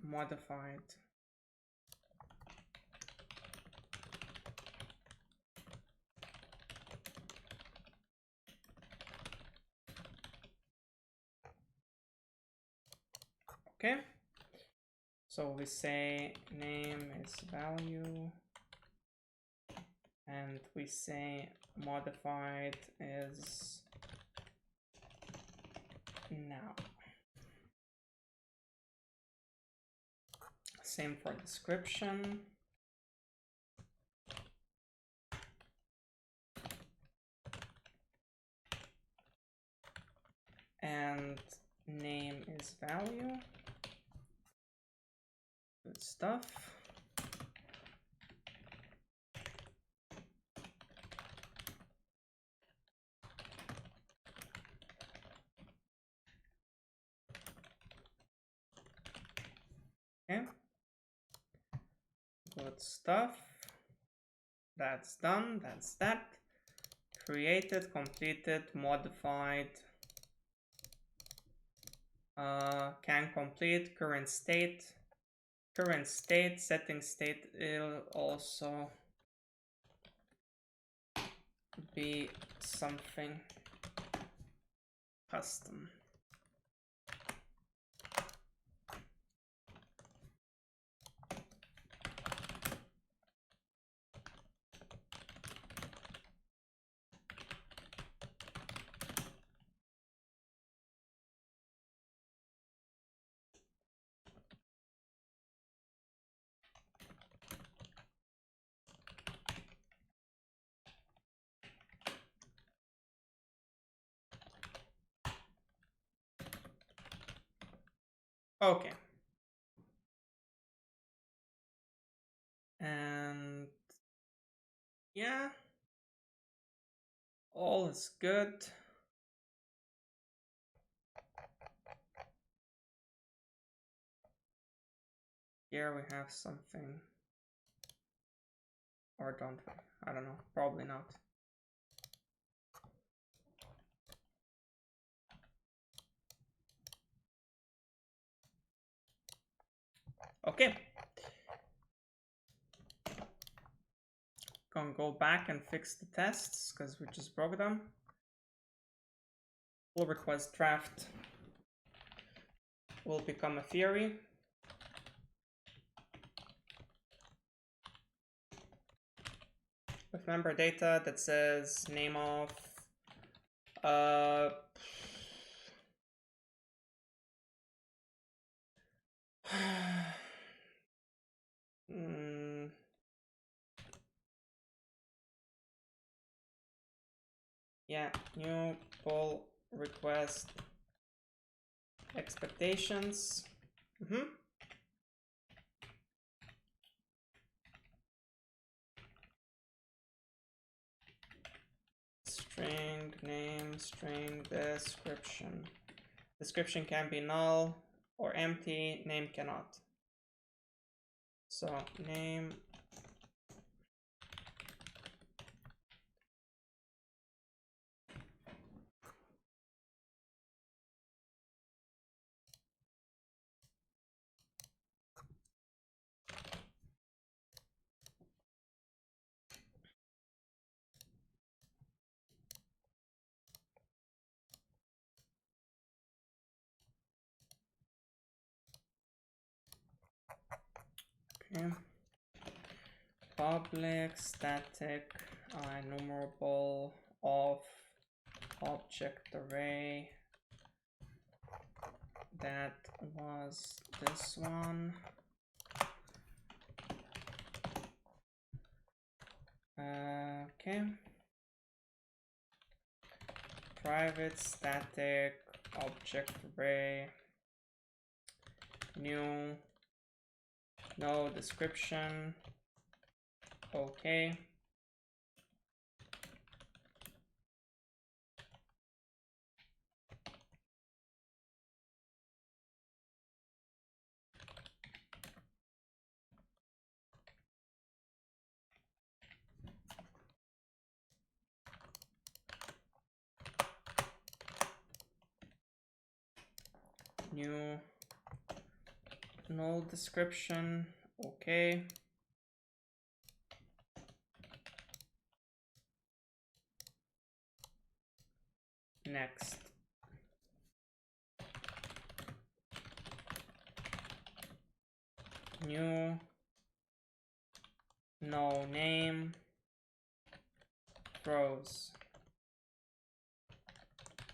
Modified. Okay. So we say name is value and we say modified is now. Same for description. And name is value. Good stuff. Okay. Good stuff. That's done. That's that. Created, completed, modified. Can complete, current state. Current state, setting state will also be something custom. Okay. And yeah, all is good. Here we have something. Or don't we? I don't know. Probably not. Okay. Gonna go back and fix the tests because we just broke them. Pull request draft will become a theory. With member data that says name of yeah, new pull request expectations. String name, string description. Description can be null or empty, name cannot. So name okay. Public static enumerable of object array. That was this one. Okay. Private static object array. New. No description. Okay. New null description. Okay. Next. New no name throws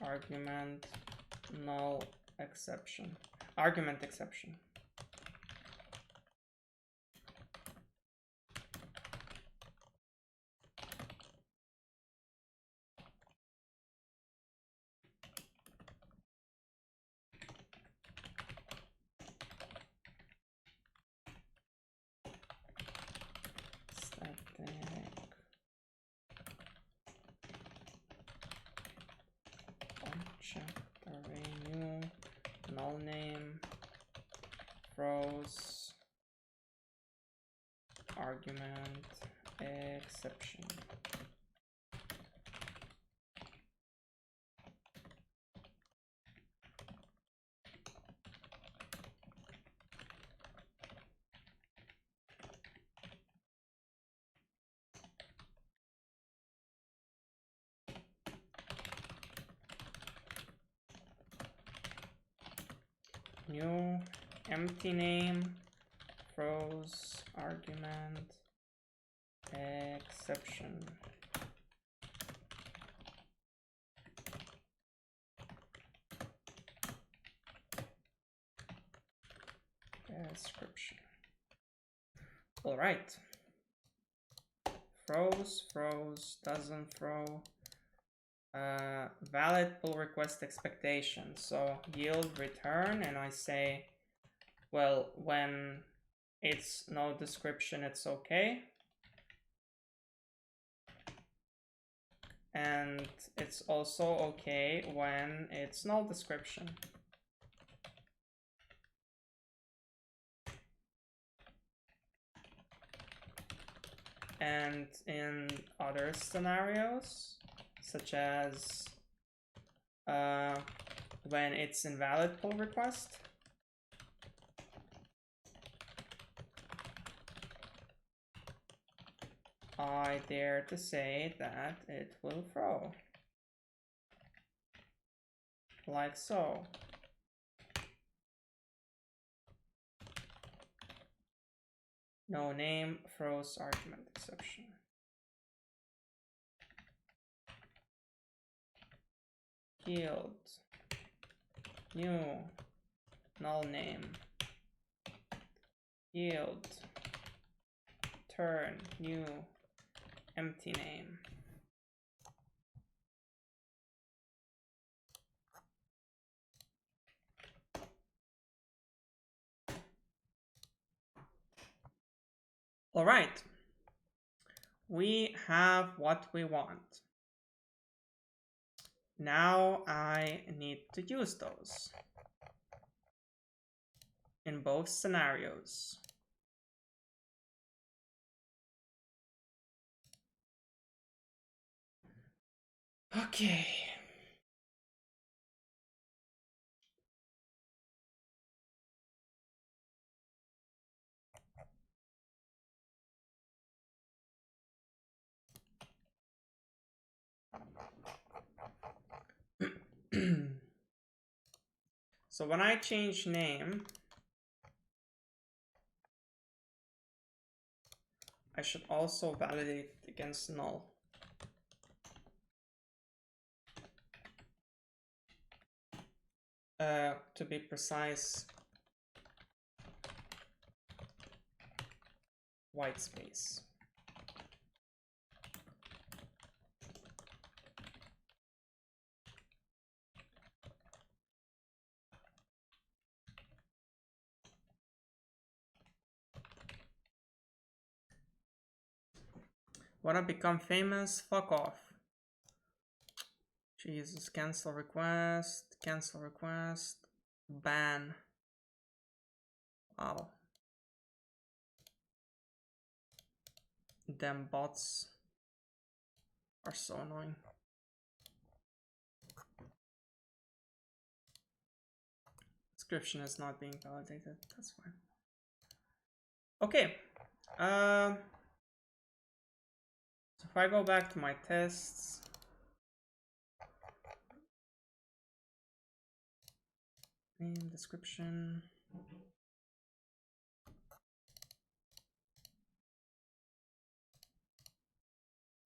argument null exception. Argument exception. Object array new null name throws argument exception. New empty name, throws argument, exception. Description. All right. Throws, doesn't throw. Valid pull request expectation. So yield return, and I say, well, when it's no description, it's okay. And it's also okay when it's null description. And in other scenarios, such as when it's invalid pull request, I dare to say that it will throw. Like so. No name, throws argument exception. Yield. New. Null name. Yield. Turn. New. Empty name. All right. We have what we want. Now I need to use those in both scenarios. Okay. So when I change name, I should also validate against null. To be precise, white space. Wanna become famous? Fuck off. Jesus, cancel request, ban. Wow. Damn bots are so annoying. Description is not being validated, that's fine. Okay. So if I go back to my tests, name, description,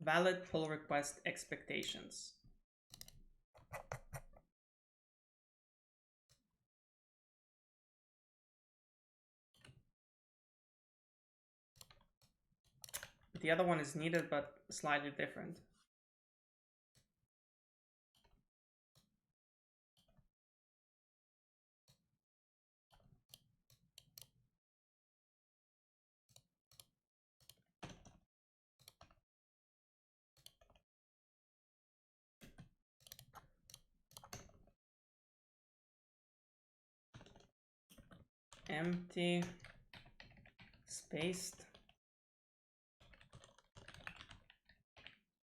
valid pull request expectations. The other one is needed, but slightly different. Empty, spaced,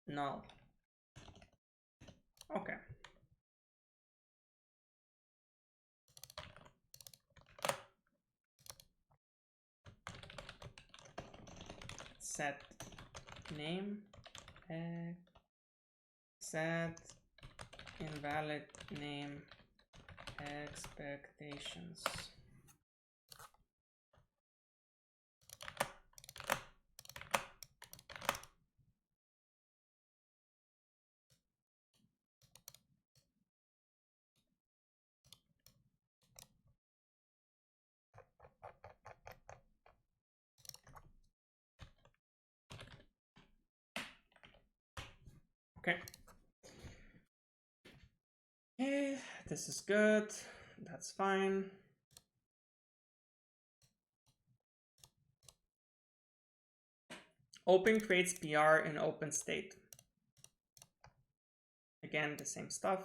null. Okay. Set name, set invalid name expectations. Okay. Okay, this is good. That's fine. Open creates PR in open state. Again, the same stuff.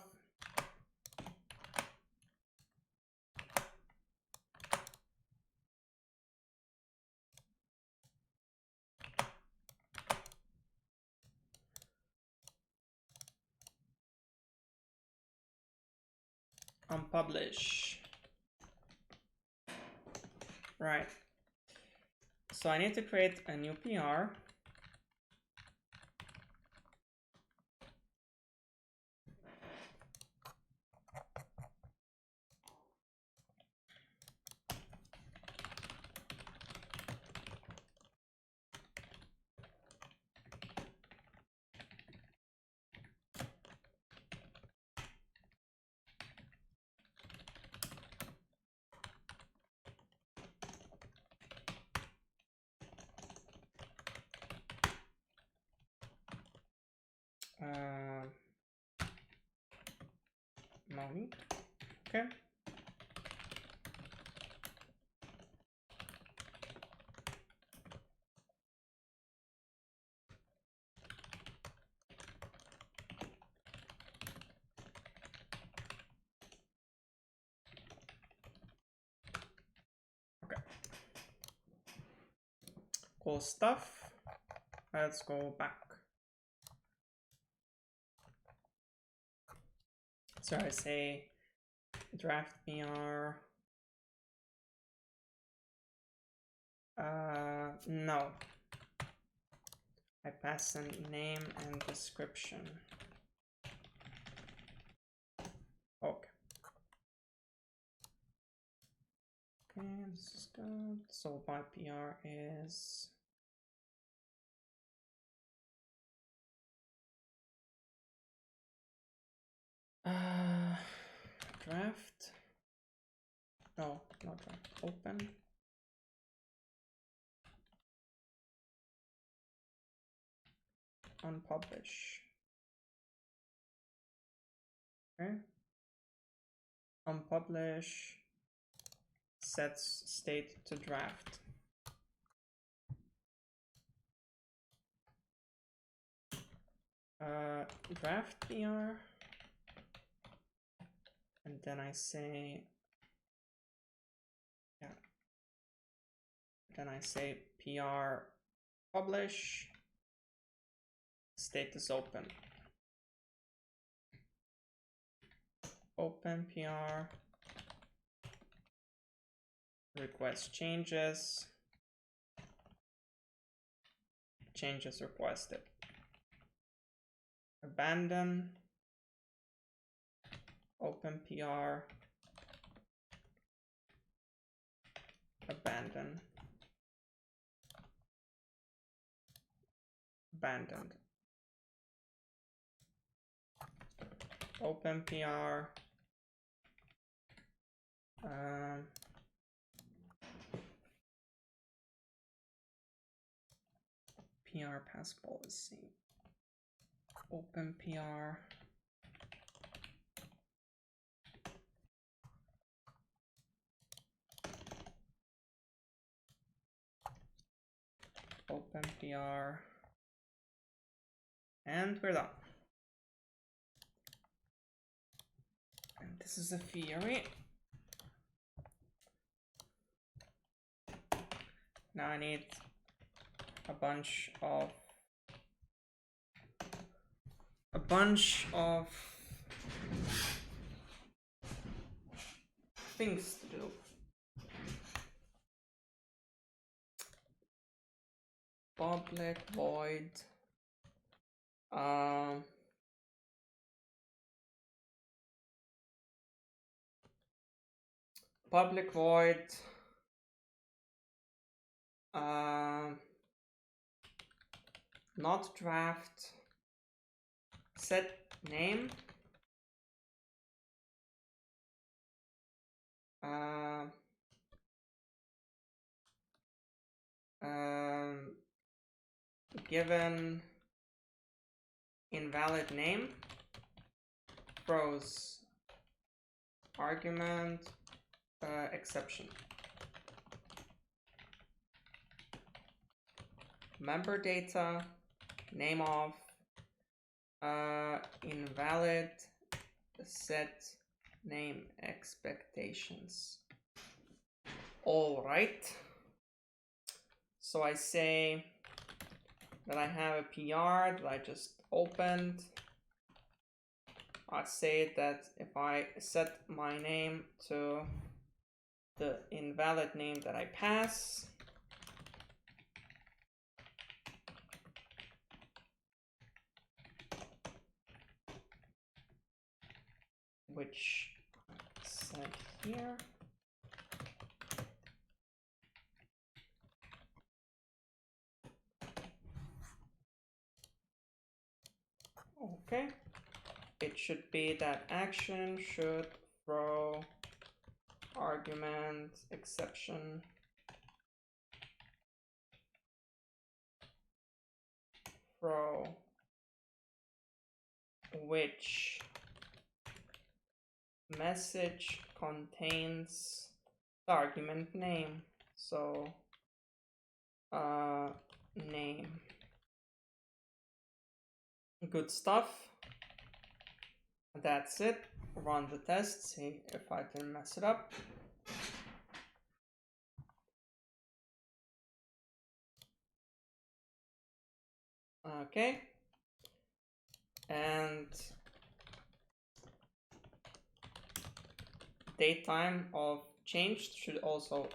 Unpublish. Right. So I need to create a new PR. No need. Okay. Okay. Cool stuff. Let's go back. So I say draft PR. No. I pass a name and description. Okay. Okay, this is good. So my PR is draft. No, not draft. Open. Unpublish. Okay. Unpublish sets state to draft. Draft PR, and then I say, yeah, then I say PR publish, status open. Open PR, request changes, changes requested. Abandon, open PR, abandon, abandoned. Open PR, PR pass policy. Open PR. Open PR. And we're done. And this is a theory. Now I need a bunch of bunch of things to do. Public void public void not draft set name given invalid name throws argument exception. Member data name of invalid set name expectations. All right. So I say that I have a PR that I just opened. I say that if I set my name to the invalid name that I pass, which set here, okay, it should be that action should throw argument exception throw which message contains the argument name. So name. Good stuff. That's it. Run the test, see if I can mess it up. Okay. And date time of changed should also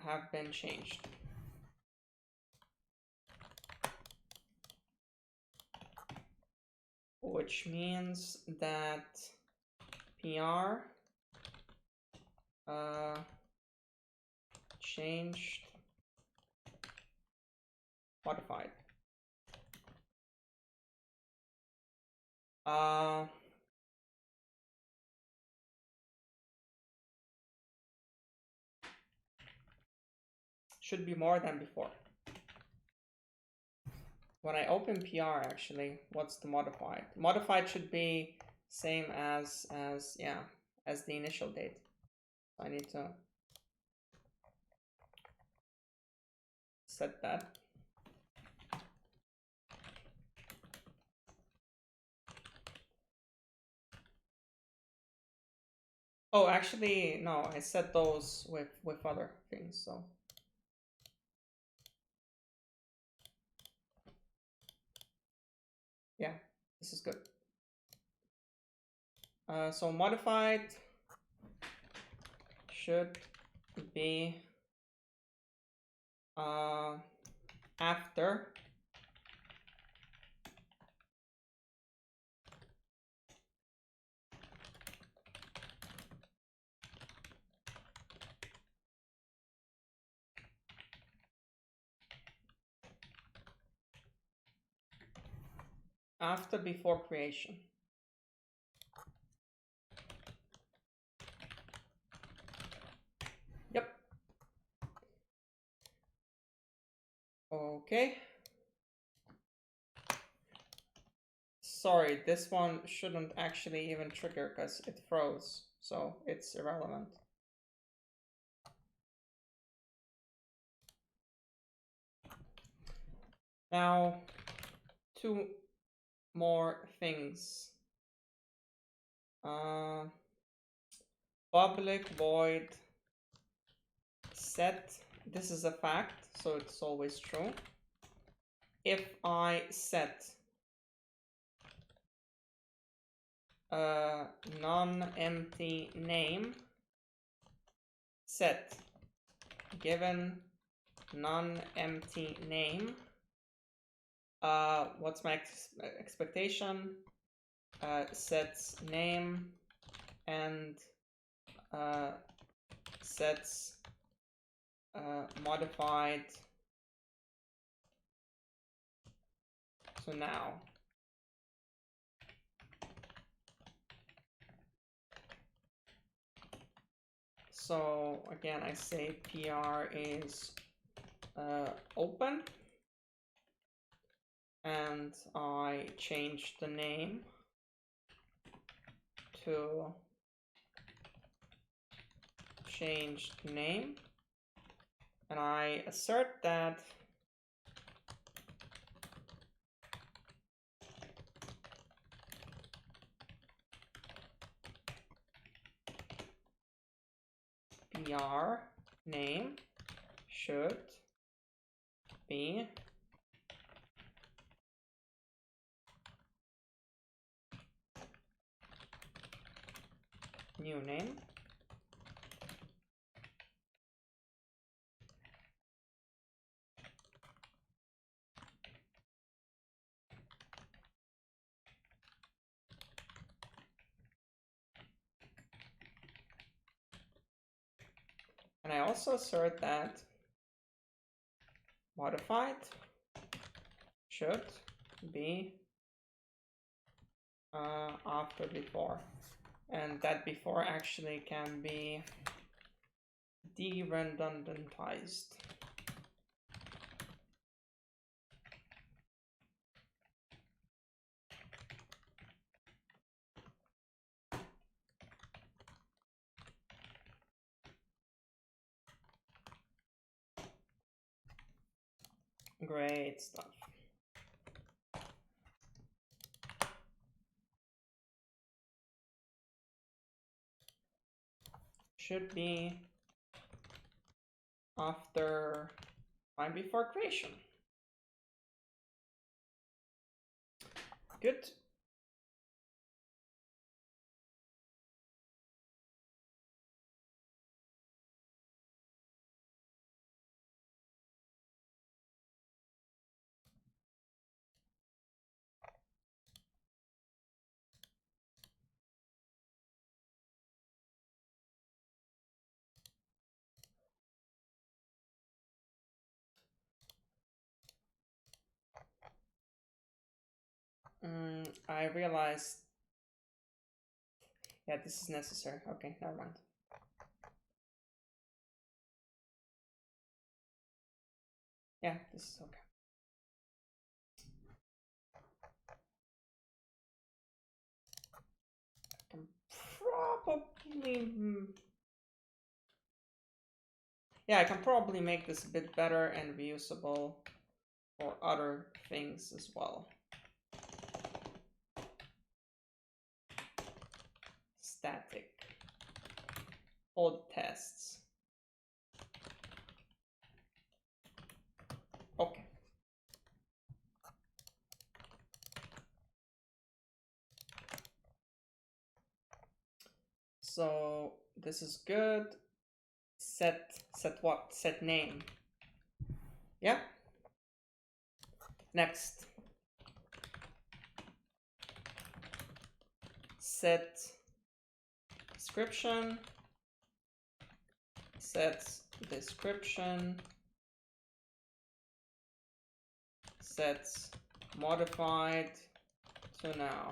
have been changed. Which means that PR changed modified. Should be more than before. When I open PR, actually, what's the modified? Modified should be same as the initial date. I need to set that. Oh, actually, no, I set those with other things, so. Yeah, this is good. So modified should be after before creation. Yep. Okay. Sorry, this one shouldn't actually even trigger because it froze, so it's irrelevant. Now, two more things. Public void set, this is a fact, so it's always true. If I set non-empty name set given non-empty name. What's my expectation? Sets name and sets modified to now. So again, I say PR is open, and I change the name to changed name, and I assert that PR name should be new name. And I also assert that modified should be after before, and that before actually can be de-redundantized. Great stuff. Should be after time before creation. Good. I realized, yeah, this is necessary. Okay, never mind. Yeah, this is okay. I can probably, yeah, I can probably make this a bit better and reusable for other things as well. Static. Old tests. Okay. So this is good. Set what? Set name. Yeah. Next. Set description. Sets description. Sets modified to now.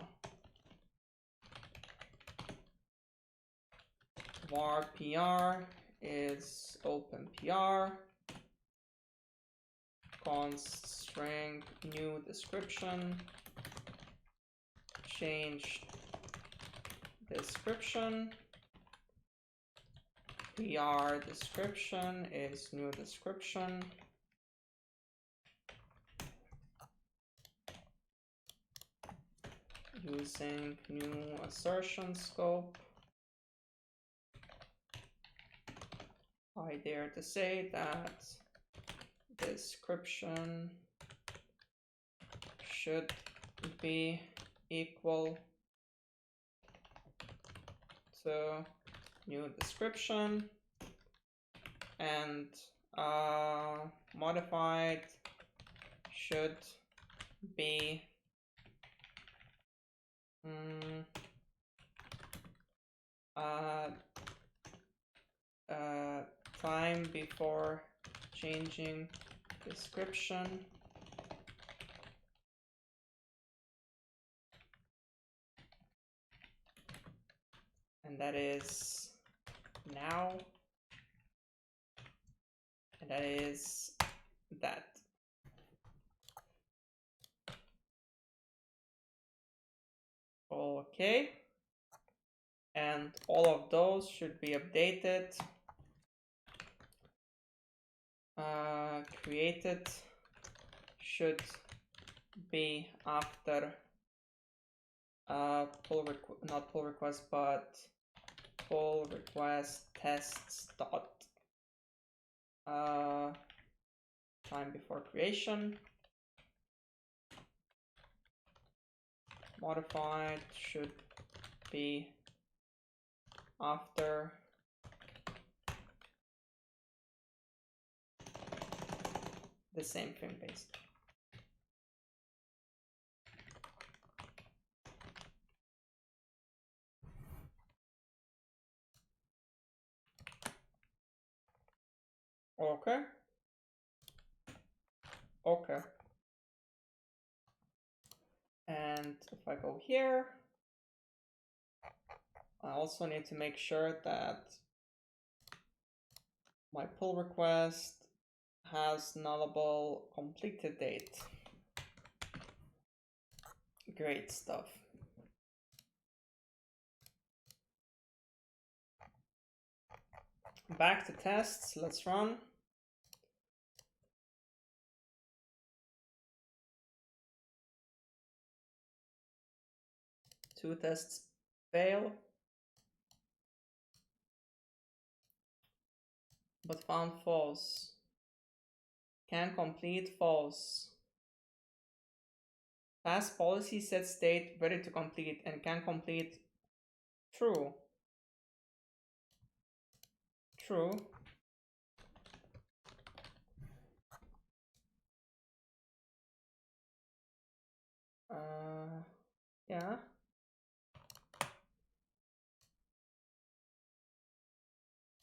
Var PR is open PR. Const string new description. Change description. PR description is new description. Using new assertion scope. I dare to say that description should be equal to new description, and modified should be time before changing description, and that is now, and that is that. Okay, and all of those should be updated. Created should be after not pull request, but pull request tests dot time before creation. Modified should be after the same thing basically. Okay. Okay. And if I go here, I also need to make sure that my pull request has nullable completed date. Great stuff. Back to tests, let's run. Two tests fail, but found false. Can complete false. Pass policy set state ready to complete and can complete true. True. Yeah.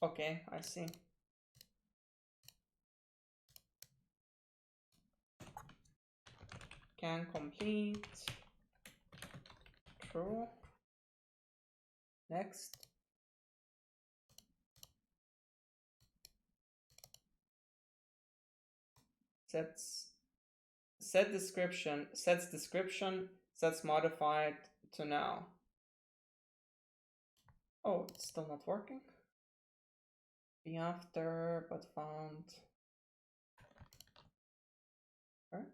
Okay, I see. Can complete true. Next. Sets description, sets modified to now. Oh, it's still not working. Be after, but found. Okay.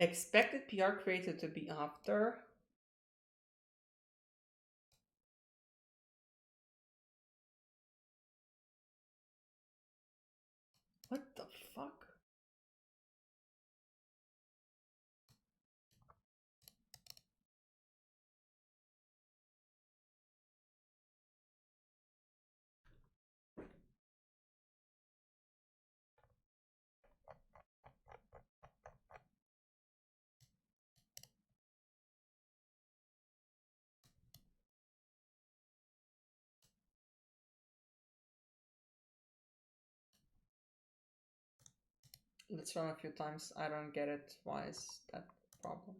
Expected PR created to be after. What the fuck? Let's run a few times. I don't get it. Why is that a problem?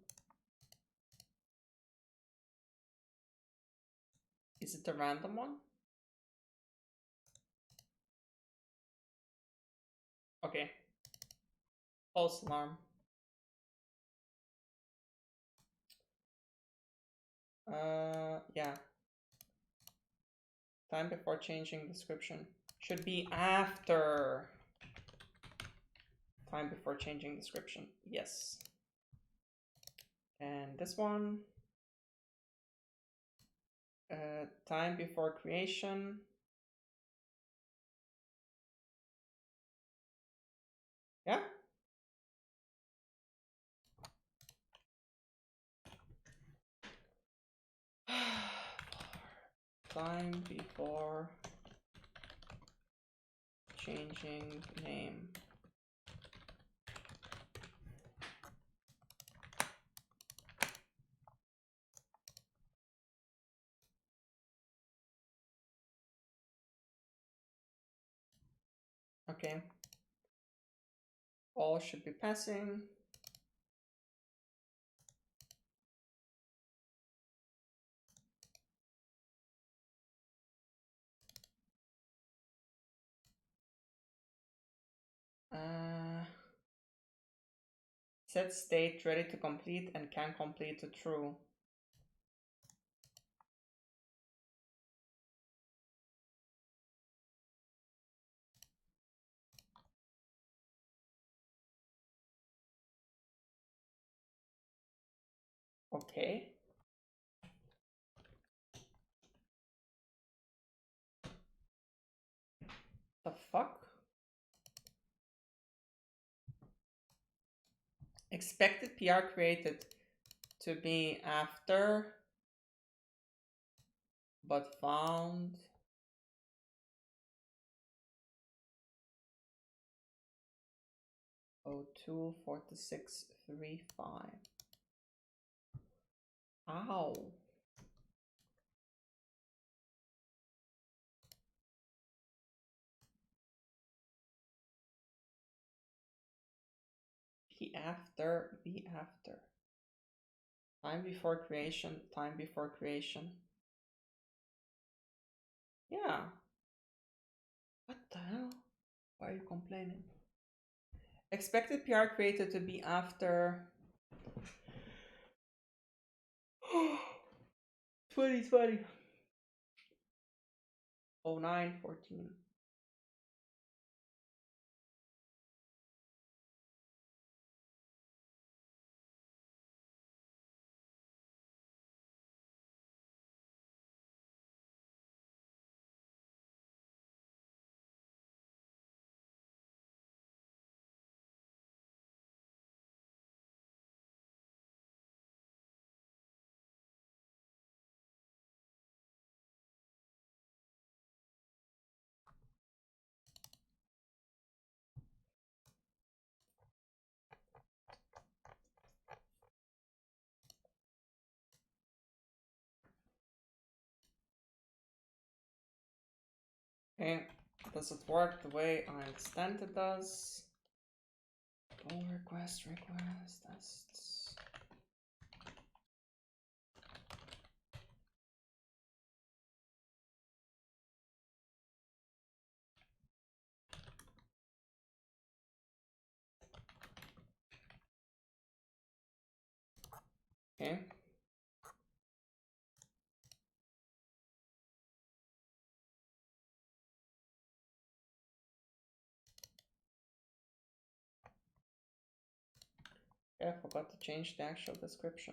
Is it a random one? Okay. False alarm. Yeah. Time before changing description. Should be after. Time before changing description. Yes. And this one. time before creation. Yeah. Time before changing name. Okay. All should be passing. Set state ready to complete and can complete to true. Okay. The fuck? Expected PR created to be after, but found. Oh, 24635. Ow. Be after, be after. Time before creation, time before creation. Yeah. What the hell? Why are you complaining? Expected PR created to be after 2020. 0914. Okay, does it work the way I understand it does? Pull request, tests. Okay. Yeah, I forgot to change the actual description.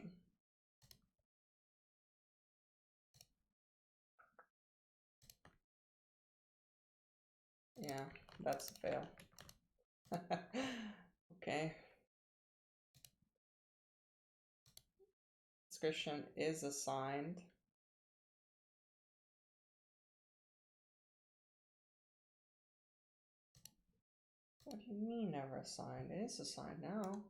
Yeah, that's a fail. Okay. Description is assigned. What do you mean never assigned? It is assigned now.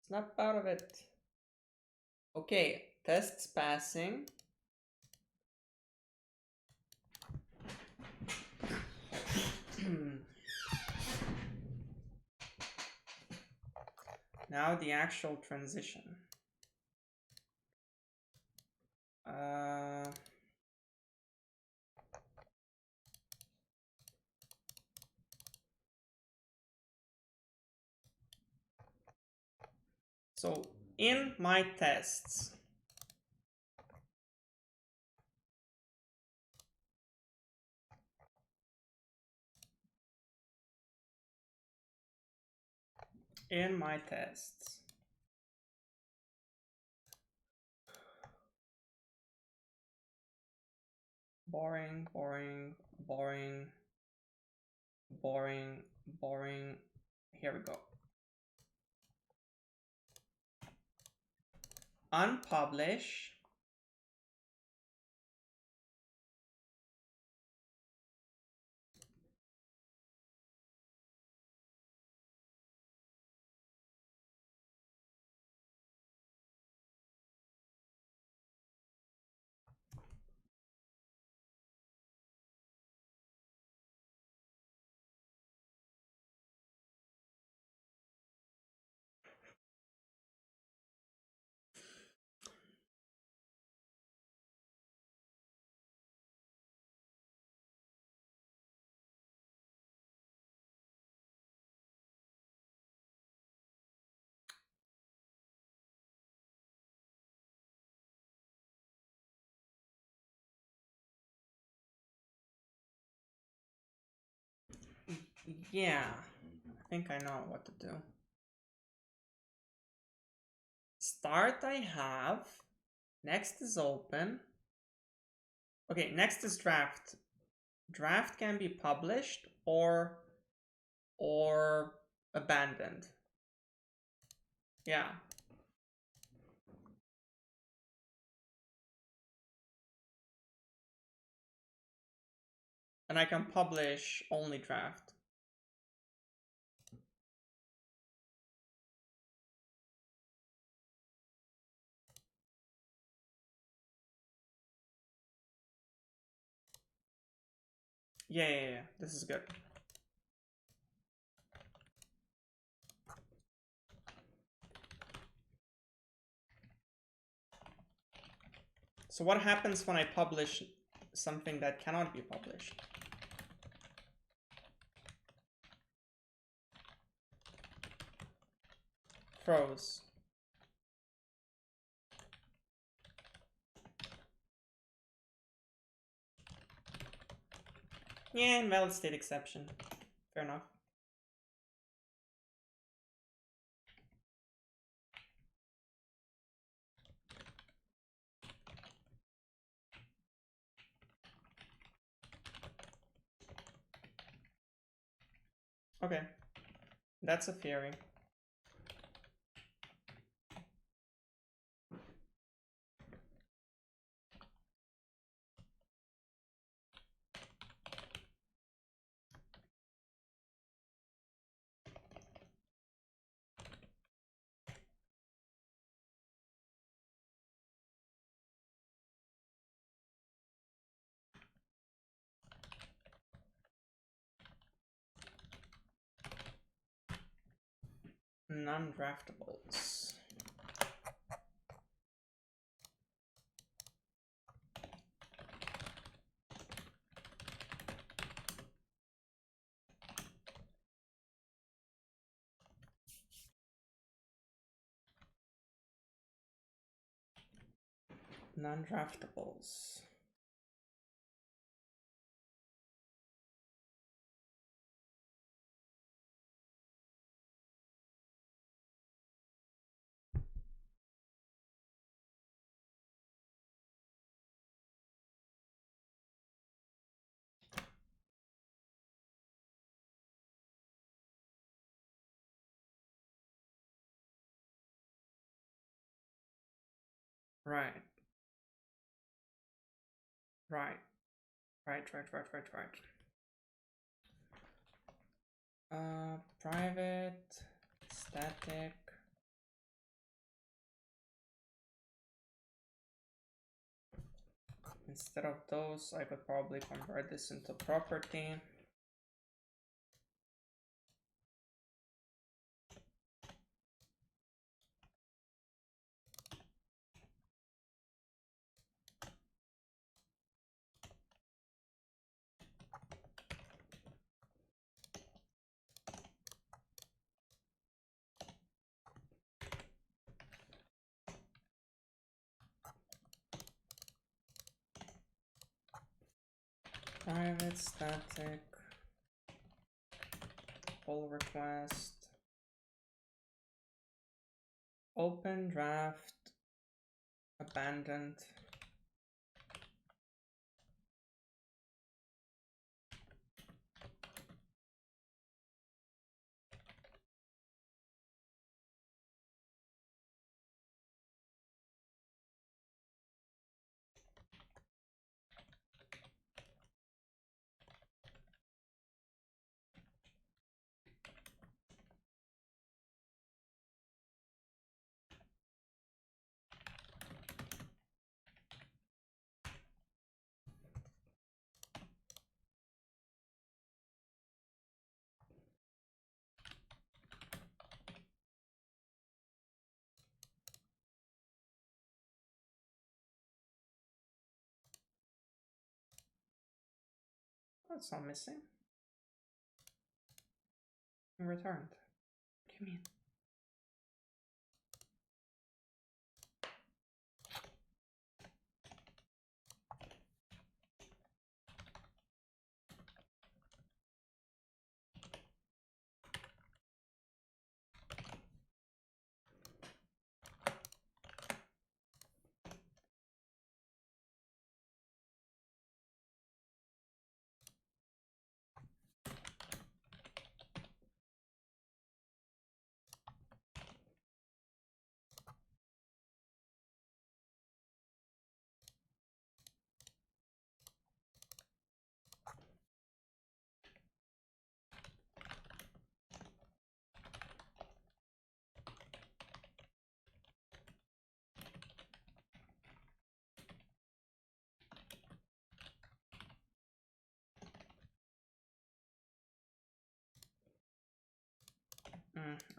Snap out of it. Okay, tests passing. Now the actual transition. So in my tests, in my tests. Boring, boring, boring, boring, boring. Here we go. Unpublish. Yeah, I think I know what to do. Start I have. Next is open. Okay, next is draft. Draft can be published or abandoned. Yeah. And I can publish only draft. Yeah. This is good. So what happens when I publish something that cannot be published? Froze. Yeah, invalid state exception. Fair enough. Okay. That's a theory. Non-draftables. Non-draftables. Right. Right. Private, static. Instead of those, I could probably convert this into property. Private, static, pull request. Open, draft, abandoned. That's not missing. Returned. What do you mean?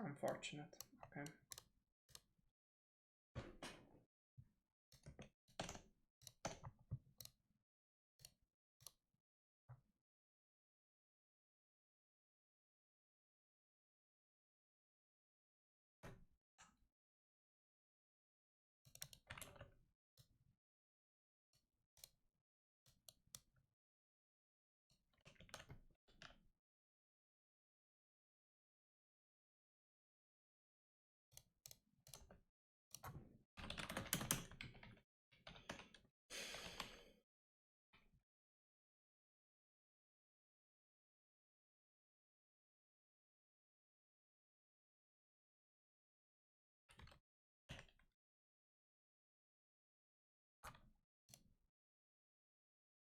Unfortunate. Okay.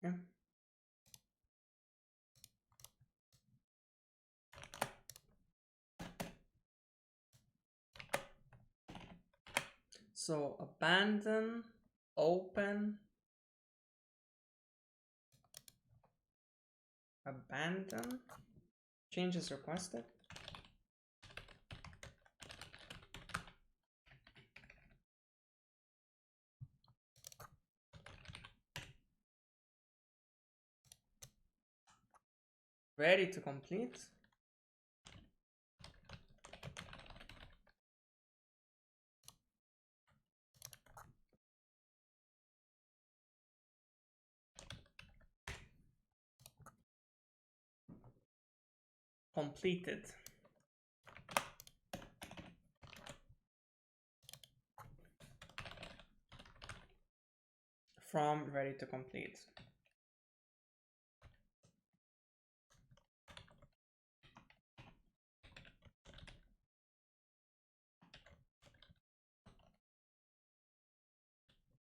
Yeah. So abandon, open, abandon, changes requested. Ready to complete. Completed. From ready to complete.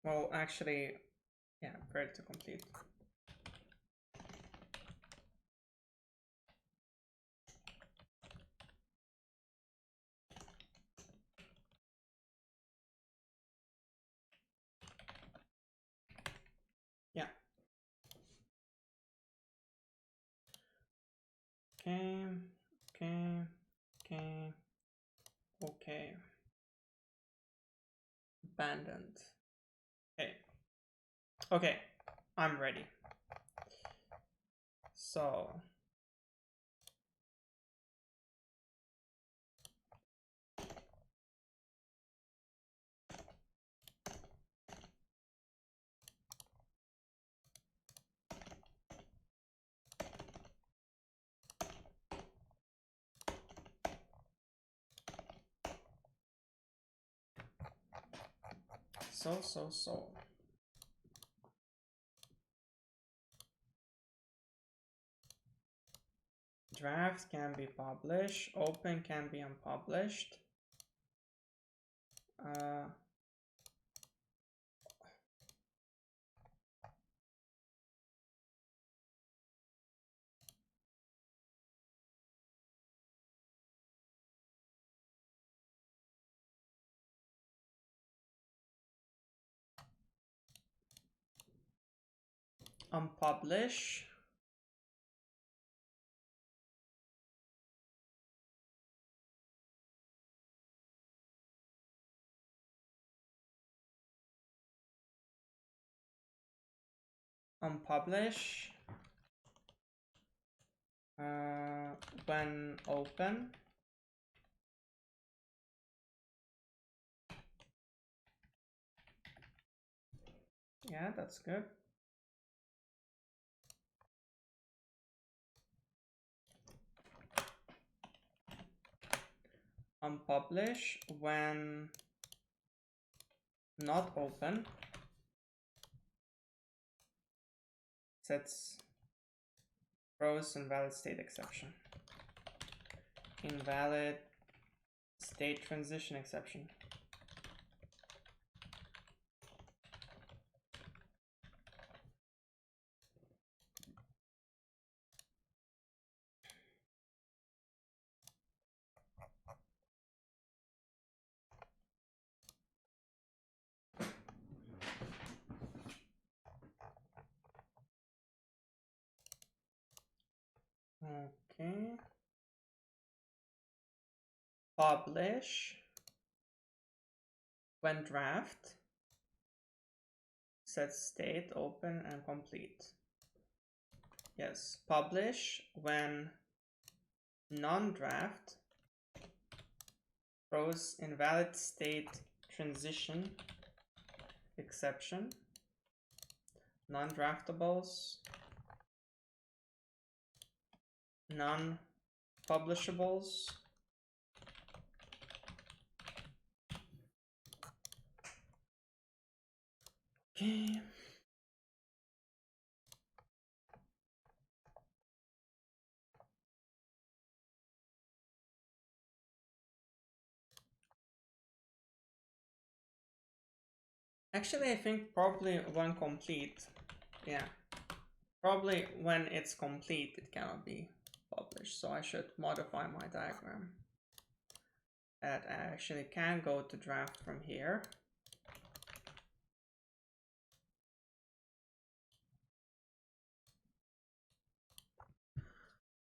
Well, actually, yeah, ready to complete. Yeah. Okay, okay, okay, okay. Abandoned. Okay. Okay, I'm ready. So So. Draft can be published. Open can be unpublished. Unpublish. Unpublish. When open. Yeah, that's good. Unpublish when not open. Sets throws invalid state exception. Invalid state transition exception. Okay. Publish when draft. Set state open and complete. Yes. Publish when non-draft. Throws invalid state transition exception. Non-draftables. Non-publishables. Okay. Actually, I think probably when complete. Yeah. Probably when it's complete, it cannot be published. So I should modify my diagram. That I actually can go to draft from here.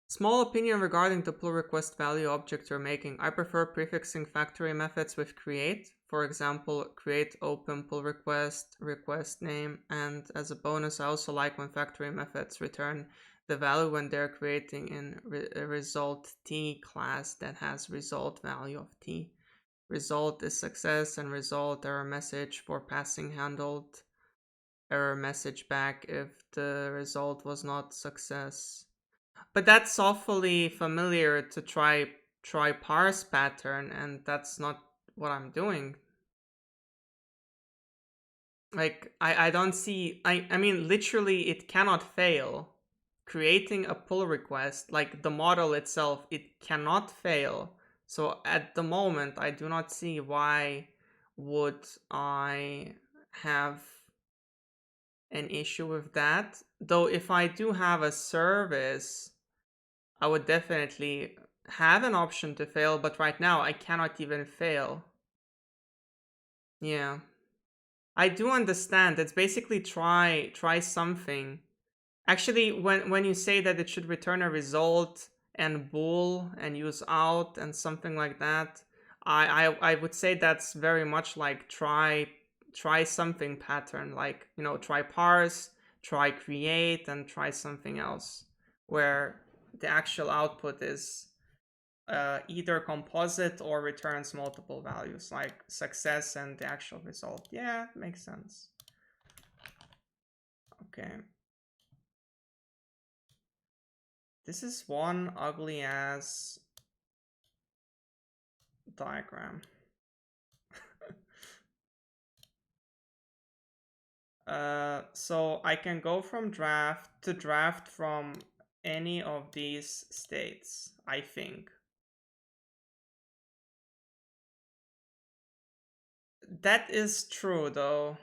Small opinion regarding the pull request value object you're making. I prefer prefixing factory methods with create. For example, create open pull request, request name, and as a bonus, I also like when factory methods return the value when they're creating in a result T class that has result value of T. Result is success and result error message for passing handled. Error message back if the result was not success. But that's awfully familiar to try parse pattern, and that's not what I'm doing. Like I don't see I mean literally it cannot fail. Creating a pull request, like the model itself, it cannot fail. So at the moment I do not see why would I have an issue with that. Though if I do have a service, I would definitely have an option to fail, but right now I cannot even fail. Yeah. I do understand. It's basically try something. Actually, when you say that it should return a result and bool and use out and something like that, I would say that's very much like try something pattern, like, you know, try parse, try create, and try something else, where the actual output is either composite or returns multiple values, like success and the actual result. Yeah, makes sense. Okay. This is one ugly ass diagram. So I can go from draft to draft from any of these states, I think. That is true, though.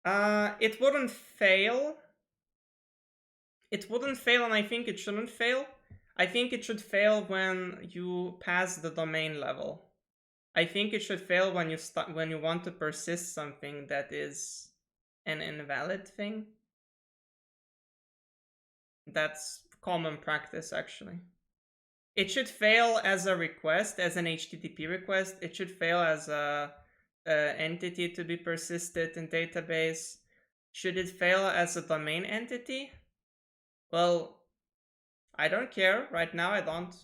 It wouldn't fail. It wouldn't fail, and I think it shouldn't fail. I think it should fail when you pass the domain level. I think it should fail when you want to persist something that is an invalid thing. That's common practice, actually. It should fail as a request, as an HTTP request. It should fail as a entity to be persisted in database. Should it fail as a domain entity? Well, I don't care. Right now, I don't.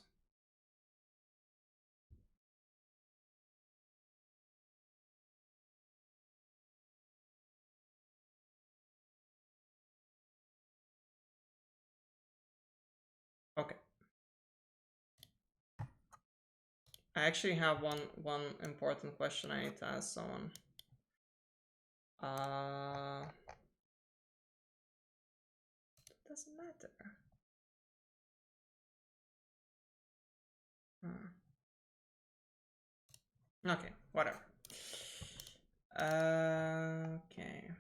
Okay. I actually have one important question I need to ask someone. Doesn't matter. Okay, whatever. Okay.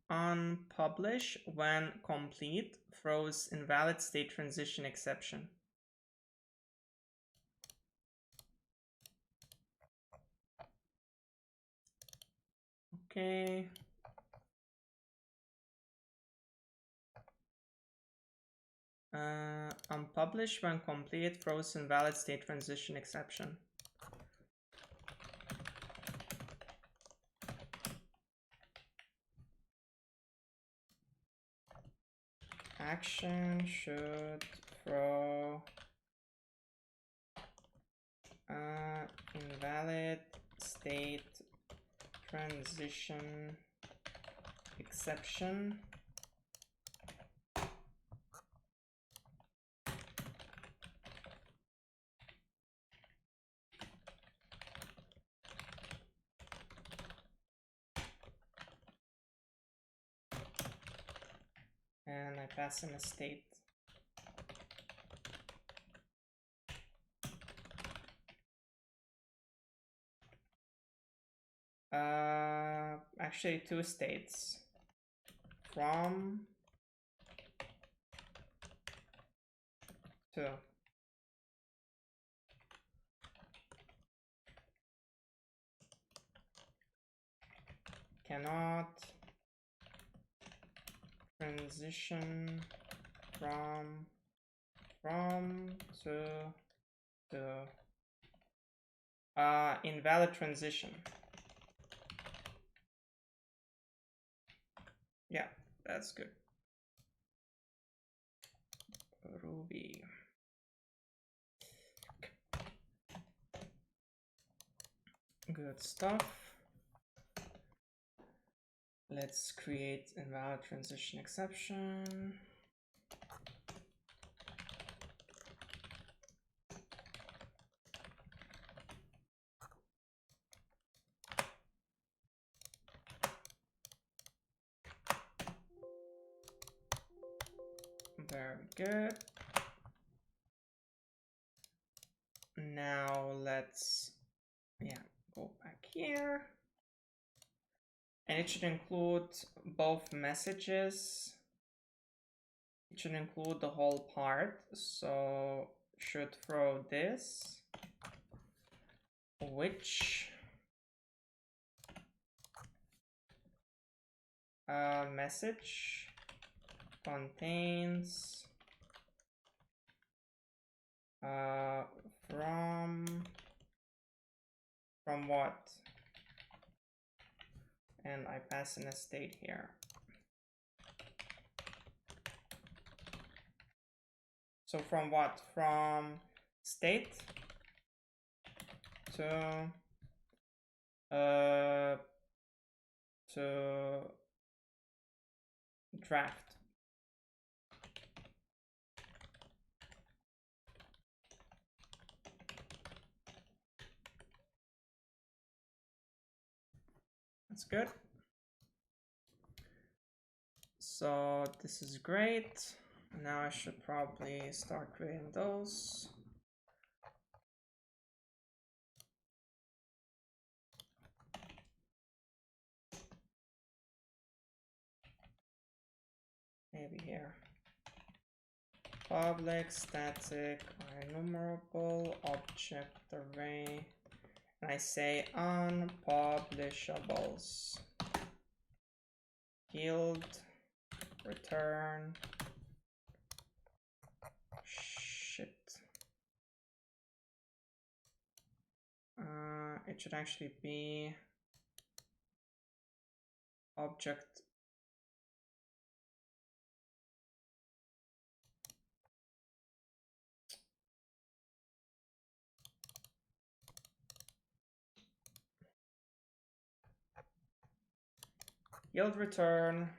Unpublish when complete throws invalid state transition exception. Okay. Unpublish when complete throws invalid state transition exception. Action should throw invalid state transition exception and I pass in a state. Actually two states. From to. Cannot transition from to invalid transition. Yeah, that's good. Ruby. Good stuff. Let's create invalid transition exception. Very good. Now let's go back here. And it should include both messages. It should include the whole part. So should throw this, which message contains from what? And I pass in a state here. So from what? From state to draft. That's good. So this is great. Now I should probably start creating those. Maybe here. Public static enumerable object array. And I say unpublishables. Yield return. Shit. It should actually be object yield return.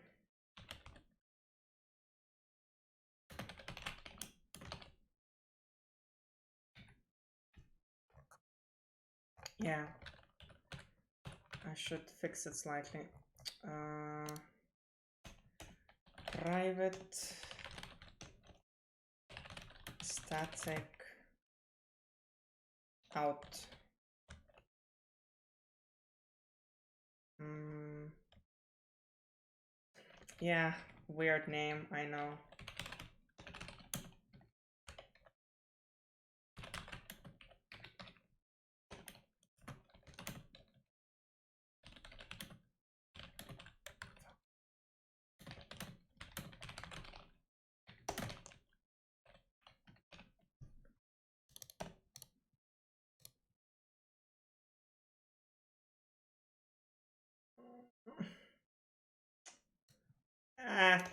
Yeah, I should fix it slightly. Private static out. Yeah, weird name, I know.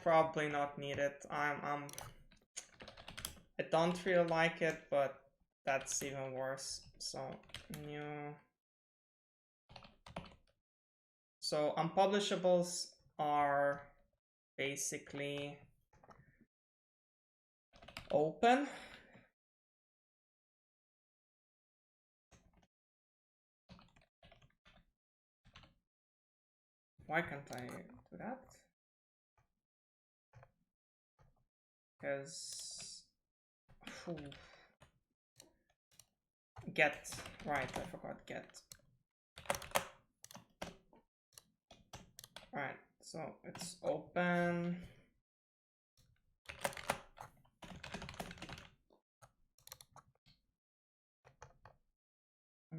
Probably not needed. I don't really like it, but that's even worse. So new. So unpublishables are basically open. Why can't I do that? Because get, right, I forgot get. Right, so it's open.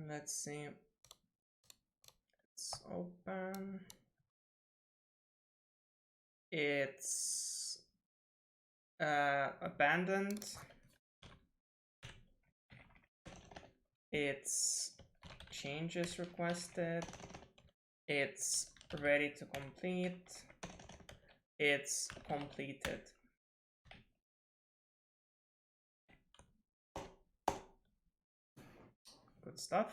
Let's see. It's open. It's abandoned. It's changes requested. It's ready to complete. It's completed. Good stuff.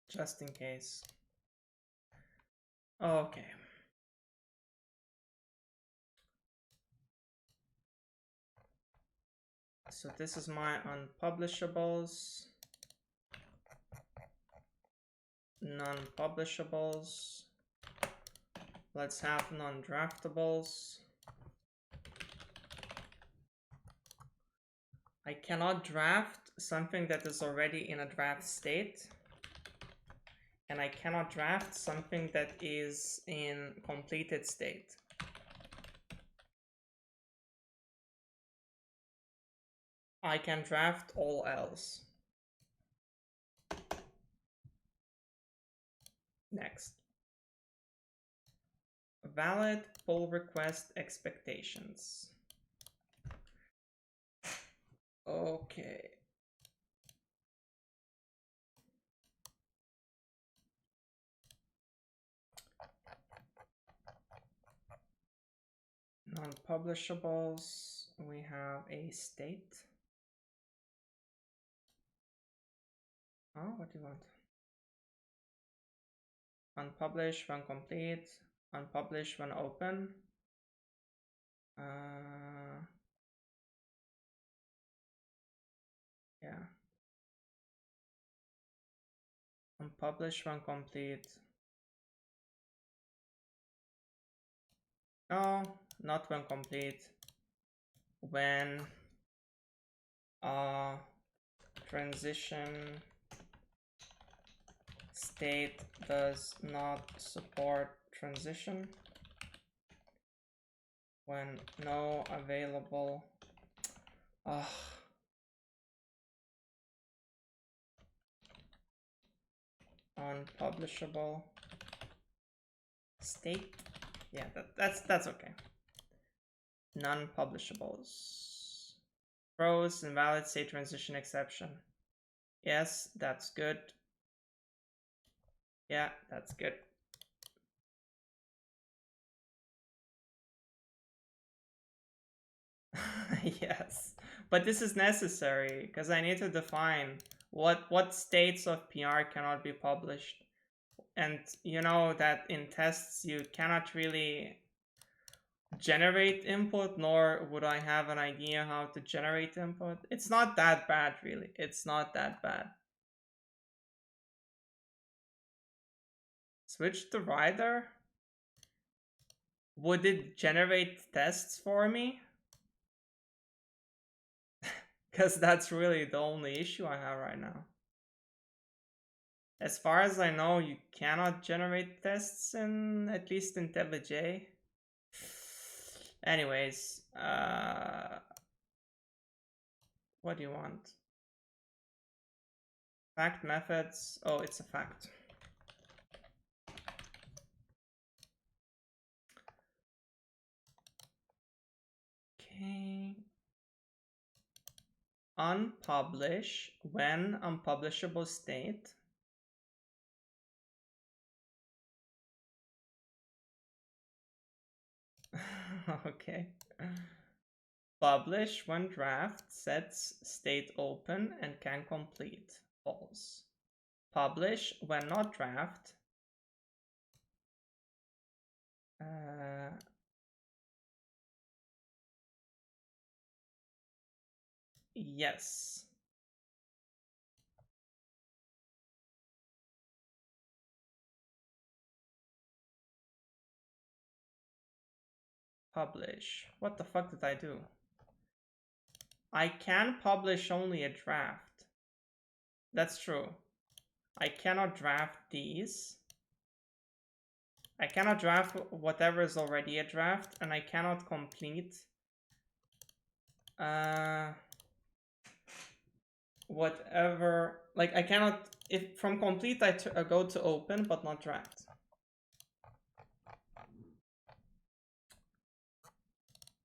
Just in case. Okay. So this is my unpublishables. Non-publishables. Let's have non-draftables. I cannot draft something that is already in a draft state. And I cannot draft something that is in completed state. I can draft all else. Next. Valid pull request expectations. Okay. Non-publishables, we have a state. Oh, what do you want? Unpublished when complete. Unpublish when open. Yeah. Unpublish when complete. No, not when complete. When transition state does not support transition. When no available unpublishable state. Yeah, that's okay. Non-publishables. Throws invalid state transition exception. Yes, that's good. Yeah, that's good. Yes, but this is necessary because I need to define what states of PR cannot be published. And you know that in tests you cannot really generate input, nor would I have an idea how to generate input. It's not that bad, really. It's not that bad. Switch to rider? Would it generate tests for me? Because that's really the only issue I have right now. As far as I know, you cannot generate tests in, at least in IntelliJ. Anyways, what do you want? Fact methods. Oh, it's a fact. Okay. Unpublish when unpublishable state. Okay. Publish when draft sets state open and can complete. False. Publish when not draft. Yes. Publish. What the fuck did I do? I can publish only a draft. That's true. I cannot draft these. I cannot draft whatever is already a draft, and I cannot complete whatever, like I cannot, if from complete I go to open but not draft.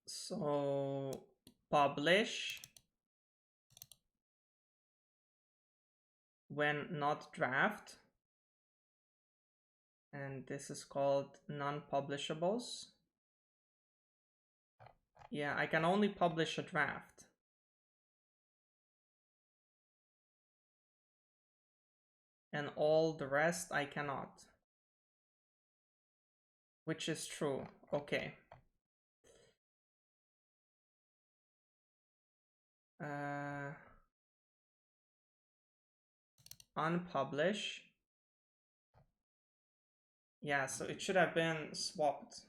So publish when not draft, and this is called non-publishables. Yeah, I can only publish a draft. And all the rest I cannot. Which is true. Okay. Unpublish. Yeah, so it should have been swapped.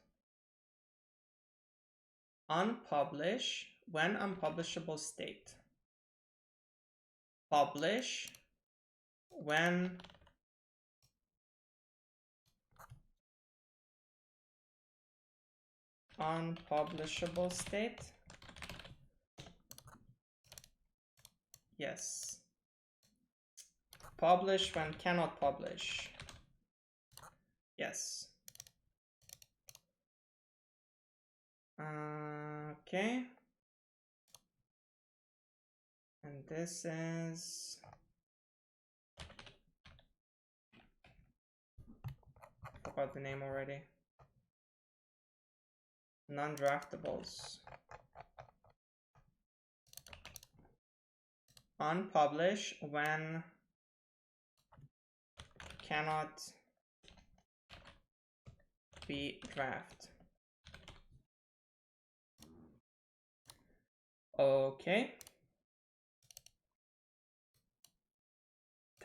Unpublish when unpublishable state. Publish when unpublishable state. Yes. Publish when cannot publish. Yes. Okay. And this is... I forgot the name already. Non-draftables. Unpublish when cannot PHP draft. Okay.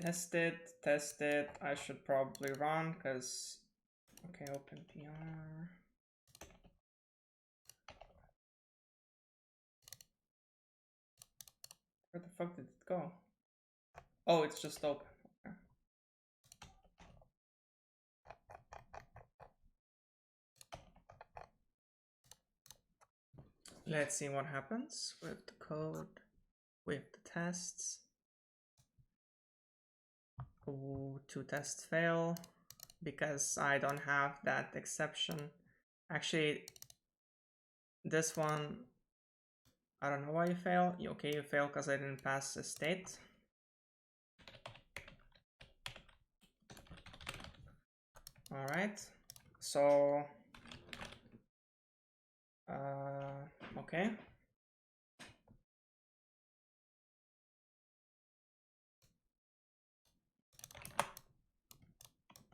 Test it. I should probably run because, okay, open PR. Where the fuck did it go? Oh, it's just open. Okay. Let's see what happens with the code, with the tests. Ooh, 2 tests fail because I don't have that exception. Actually, this one, I don't know why you fail. Okay, you fail because I didn't pass the state. All right, so okay.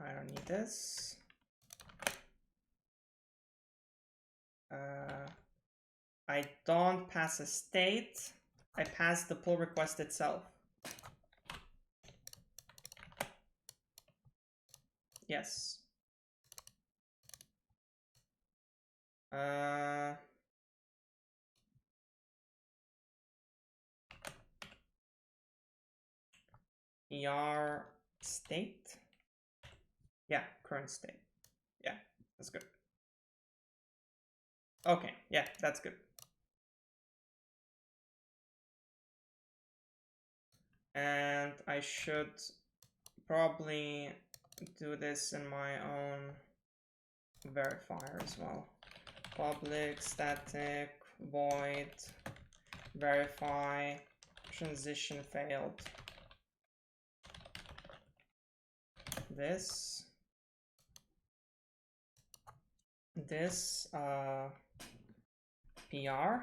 I don't need this. I don't pass a state. I pass the pull request itself. Yes. ER state. Yeah, current state. Yeah, that's good. Okay, yeah, that's good. And I should probably do this in my own verifier as well. Public static void verify transition failed. This PR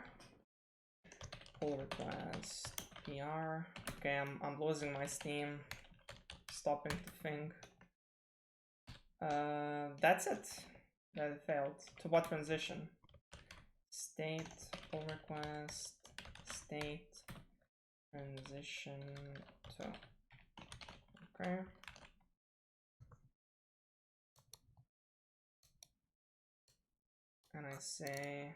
pull request PR. Okay, I'm losing my steam. Stopping to think. That's it. That it failed. To what transition? State pull request state transition to. Okay. And I say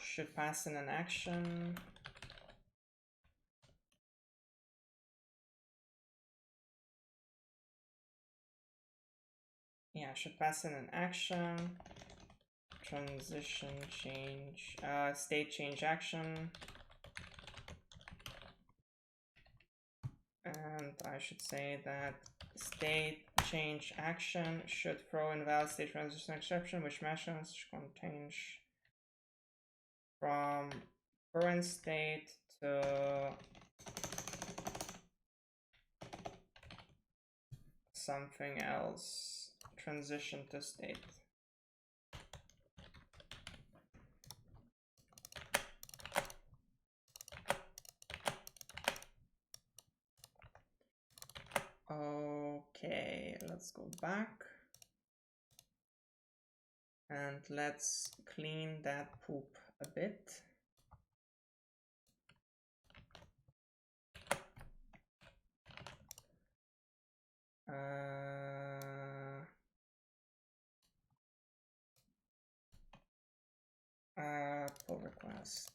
should pass in an action. Yeah, should pass in an action. Transition change, state change action. And I should say that state change action should throw invalid state transition exception, which message contains from current state to something else, transition to state. Okay, let's go back. And let's clean that poop a bit. Pull request.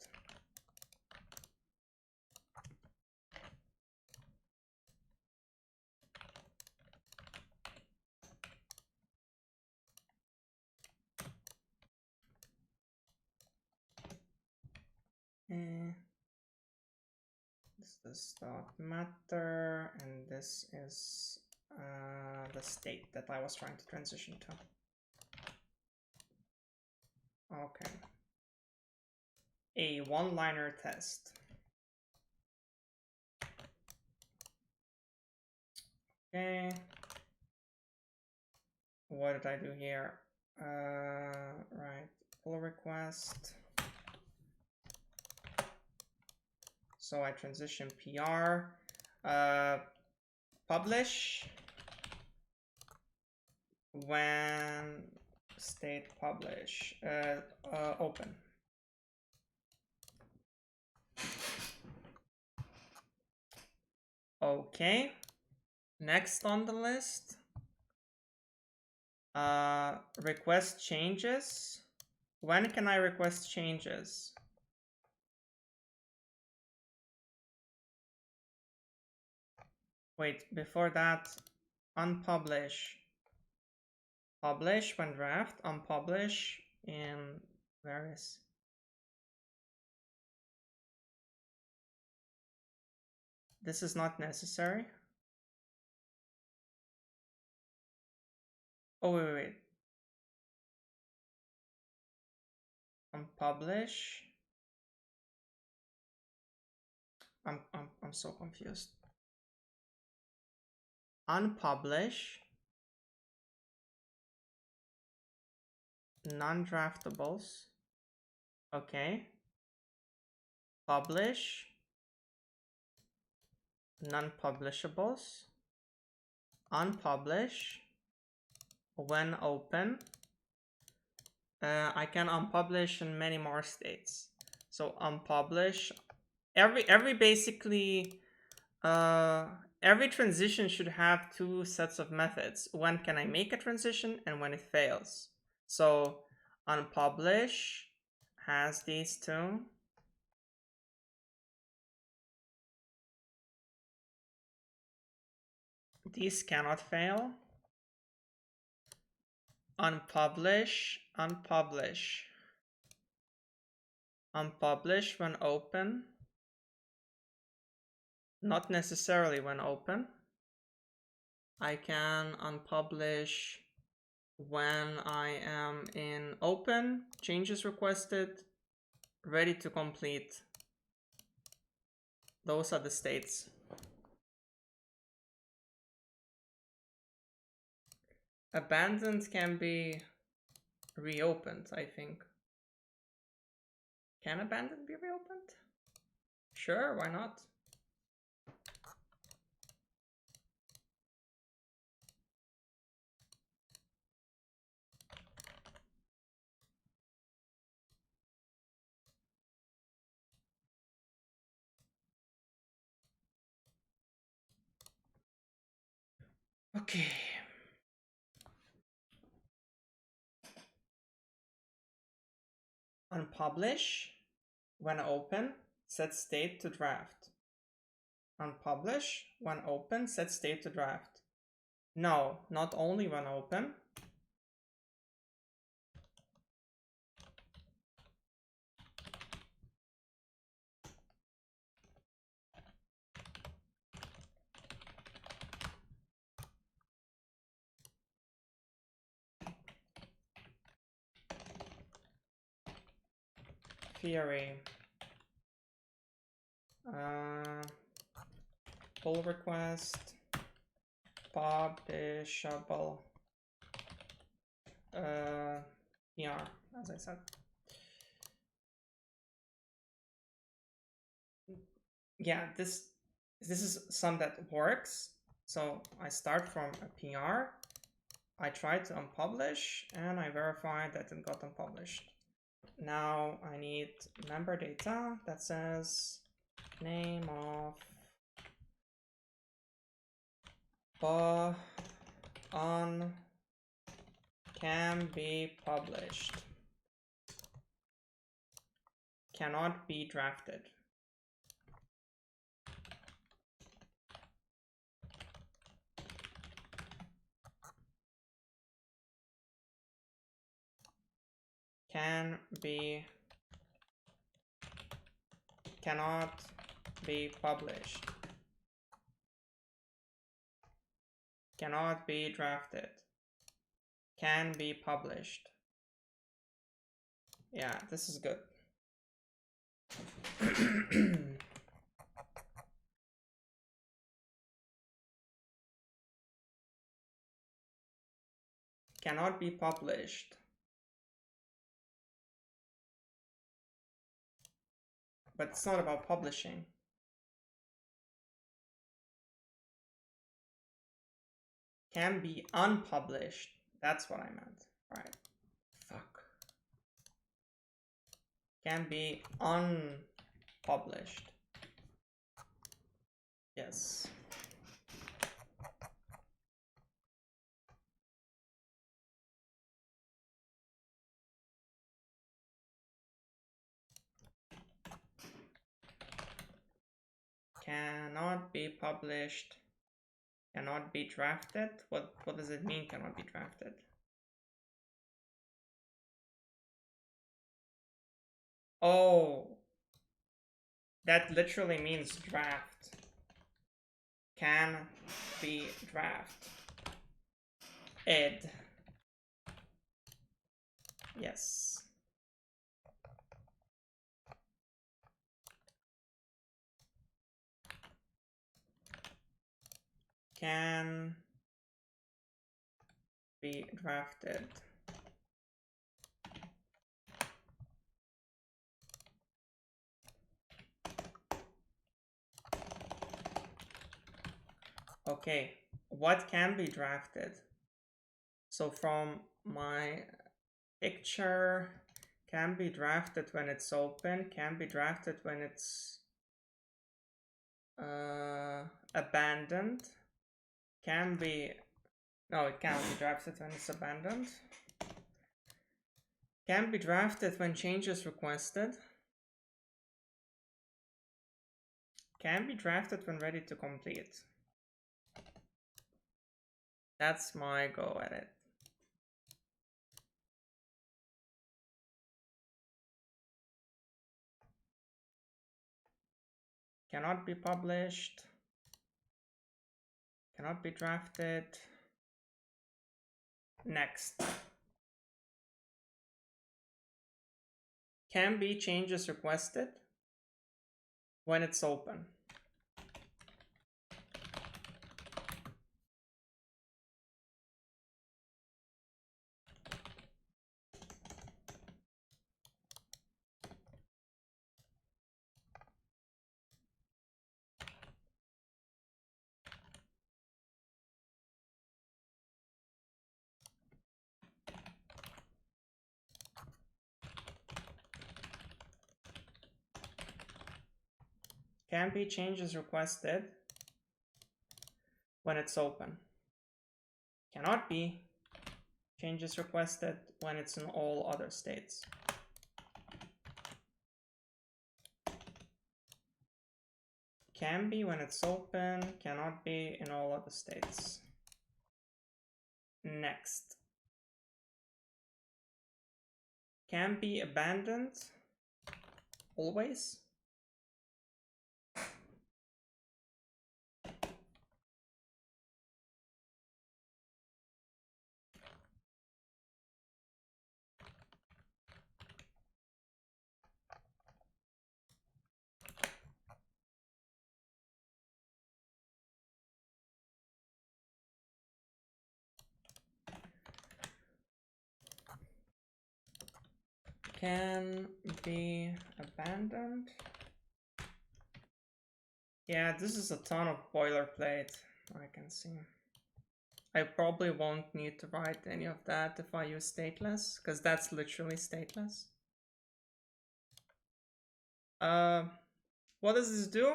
This does not matter, and this is the state that I was trying to transition to. Okay. A one-liner test. Okay. What did I do here? Right, pull request. So I transition PR. publish when state publish open. Okay, next on the list, request changes. When can I request changes? Wait, before that, unpublish. Publish when draft, unpublish in various. This is not necessary. Oh, wait. Unpublish. I'm so confused. Unpublish. Non-draftables. Okay. Publish. Non-publishables. Unpublish. When open. I can unpublish in many more states. So unpublish. Every basically every transition should have two sets of methods. When can I make a transition and when it fails. So unpublish has these two. These cannot fail. Unpublish, unpublish. Unpublish when open. Not necessarily when open. I can unpublish when I am in open, changes requested, ready to complete. Those are the states. Abandoned can be reopened, I think. Can abandoned be reopened? Sure, why not? Okay. Unpublish when open, set state to draft. Unpublish when open, set state to draft. No, not only when open. Theory. Pull request. Publishable. PR, as I said. Yeah, this is some that works. So I start from a PR. I try to unpublish and I verify that it got unpublished. Now I need member data that says name of on can be published, cannot be drafted. Cannot be published. Cannot be drafted. Can be published. Yeah, this is good. Cannot be published. But it's not about publishing. can be unpublished. That's what I meant. Right. Fuck. Can be unpublished. Yes. Cannot be published. Cannot be drafted. What does it mean, cannot be drafted? Oh, that literally means draft. Can be draft. Ed. Yes. Can be drafted. Okay, what can be drafted? So from my picture, can be drafted when it's open, can be drafted when it's abandoned, can be, no, it can't be drafted when it's abandoned, can be drafted when changes requested, can be drafted when ready to complete. That's my go at it. Cannot be published. Cannot be drafted. Next. Can be changes requested when it's open. Can be changes requested when it's open. Cannot be changes requested when it's in all other states. Can be when it's open, cannot be in all other states. Next. Can be abandoned always. Can be abandoned. Yeah, this is a ton of boilerplate, I can see. I probably won't need to write any of that if I use stateless, because that's literally stateless. What does this do?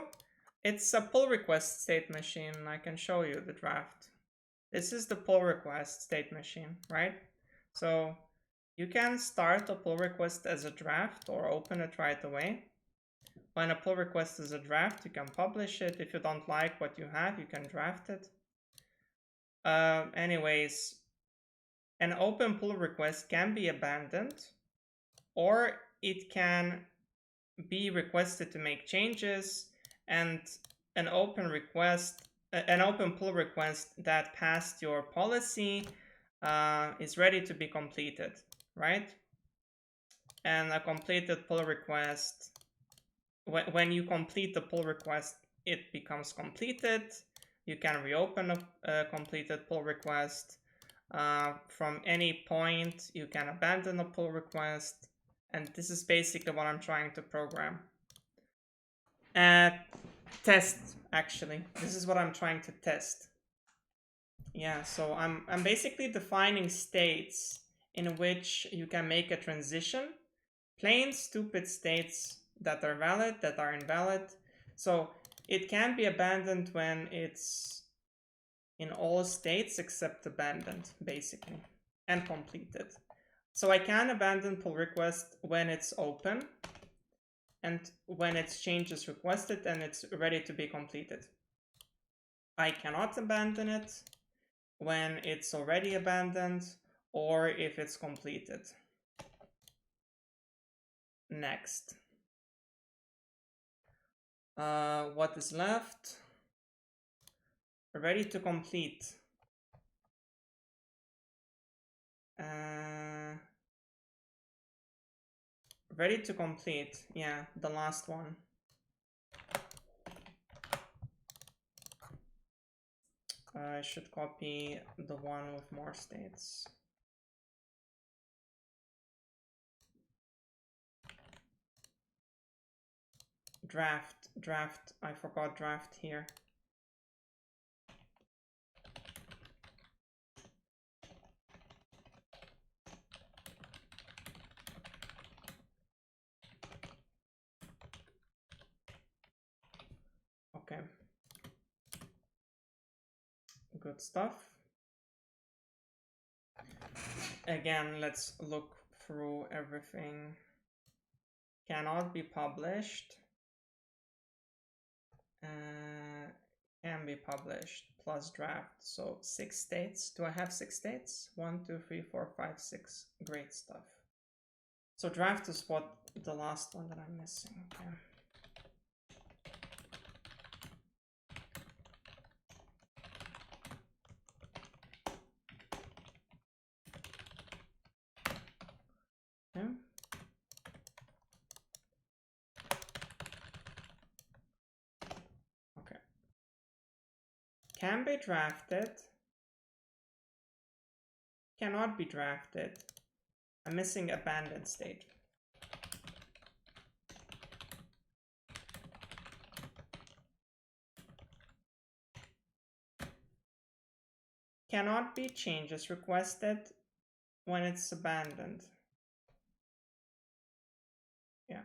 It's a pull request state machine. I can show you the draft. This is the pull request state machine, right? So you can start a pull request as a draft or open it right away. When a pull request is a draft, you can publish it. If you don't like what you have, you can draft it. Anyways, an open pull request can be abandoned, or it can be requested to make changes, and an open pull request that passed your policy is ready to be completed, right? And a completed pull request, when you complete the pull request, it becomes completed. You can reopen a completed pull request. From any point, you can abandon a pull request. And this is basically what I'm trying to program. Test, actually. This is what I'm trying to test. Yeah, so I'm basically defining states in which you can make a transition. Plain stupid states that are valid, that are invalid. So it can be abandoned when it's in all states except abandoned, basically, and completed. So I can abandon pull request when it's open and when its change is requested and it's ready to be completed. I cannot abandon it when it's already abandoned or if it's completed. Next. What is left? Ready to complete. Ready to complete. Yeah, the last one. I should copy the one with more states. Draft. I forgot draft here. Okay. Good stuff. Again, let's look through everything. Cannot be published. Can be published plus draft. So 6 states. Do I have 6 states? 1, 2, 3, 4, 5, 6. Great stuff. So draft is what the last one that I'm missing. Okay. Okay. Okay. Can be drafted. Cannot be drafted. I'm missing abandoned state. Cannot be changes requested when it's abandoned. Yeah.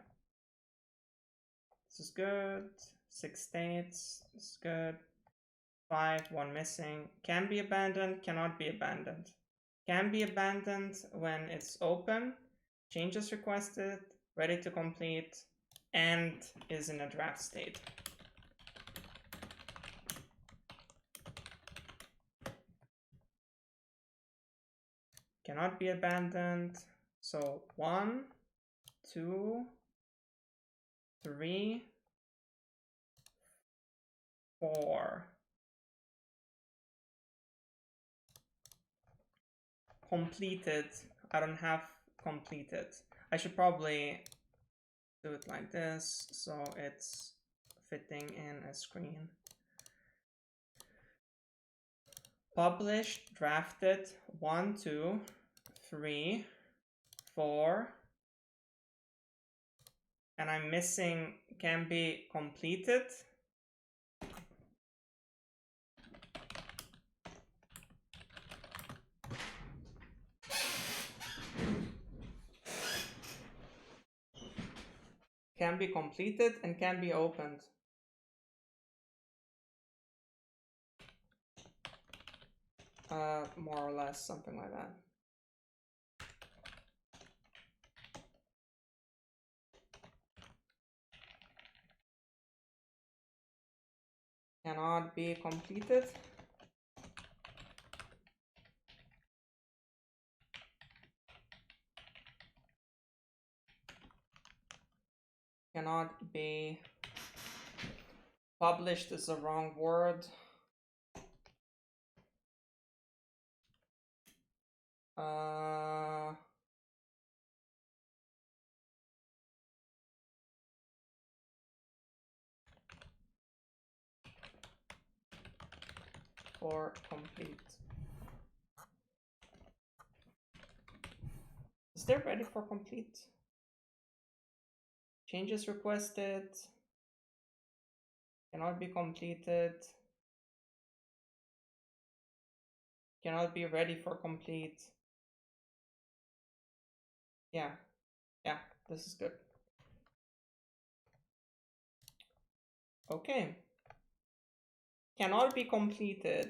This is good. 6 states. This is good. 5, 1 missing. Can be abandoned, cannot be abandoned. Can be abandoned when it's open, changes requested, ready to complete, and is in a draft state. Cannot be abandoned. So 1, 2, 3, 4. Completed. I don't have completed. I should probably do it like this so it's fitting in a screen. Published, drafted, 1, 2, 3, 4, and I'm missing can be completed. Can be completed and can be opened. More or less, something like that. Cannot be completed. Cannot be published is the wrong word. For complete. Is there ready for complete? Changes requested. Cannot be completed. Cannot be ready for complete. Yeah, yeah, this is good. Okay. Cannot be completed.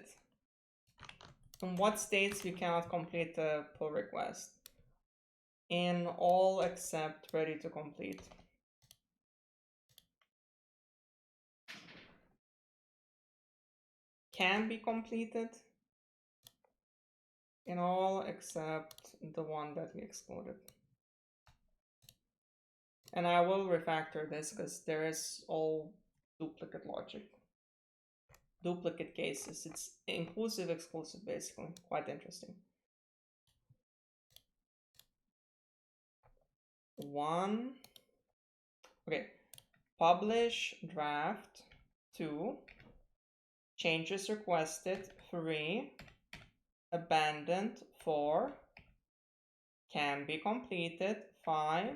In what states you cannot complete the pull request? In all except ready to complete. Can be completed in all except the one that we excluded. And I will refactor this because there is all duplicate logic. Duplicate cases. It's inclusive, exclusive, basically. Quite interesting. One. Okay. Publish draft. 2. Changes requested. 3. Abandoned. 4. Can be completed. 5.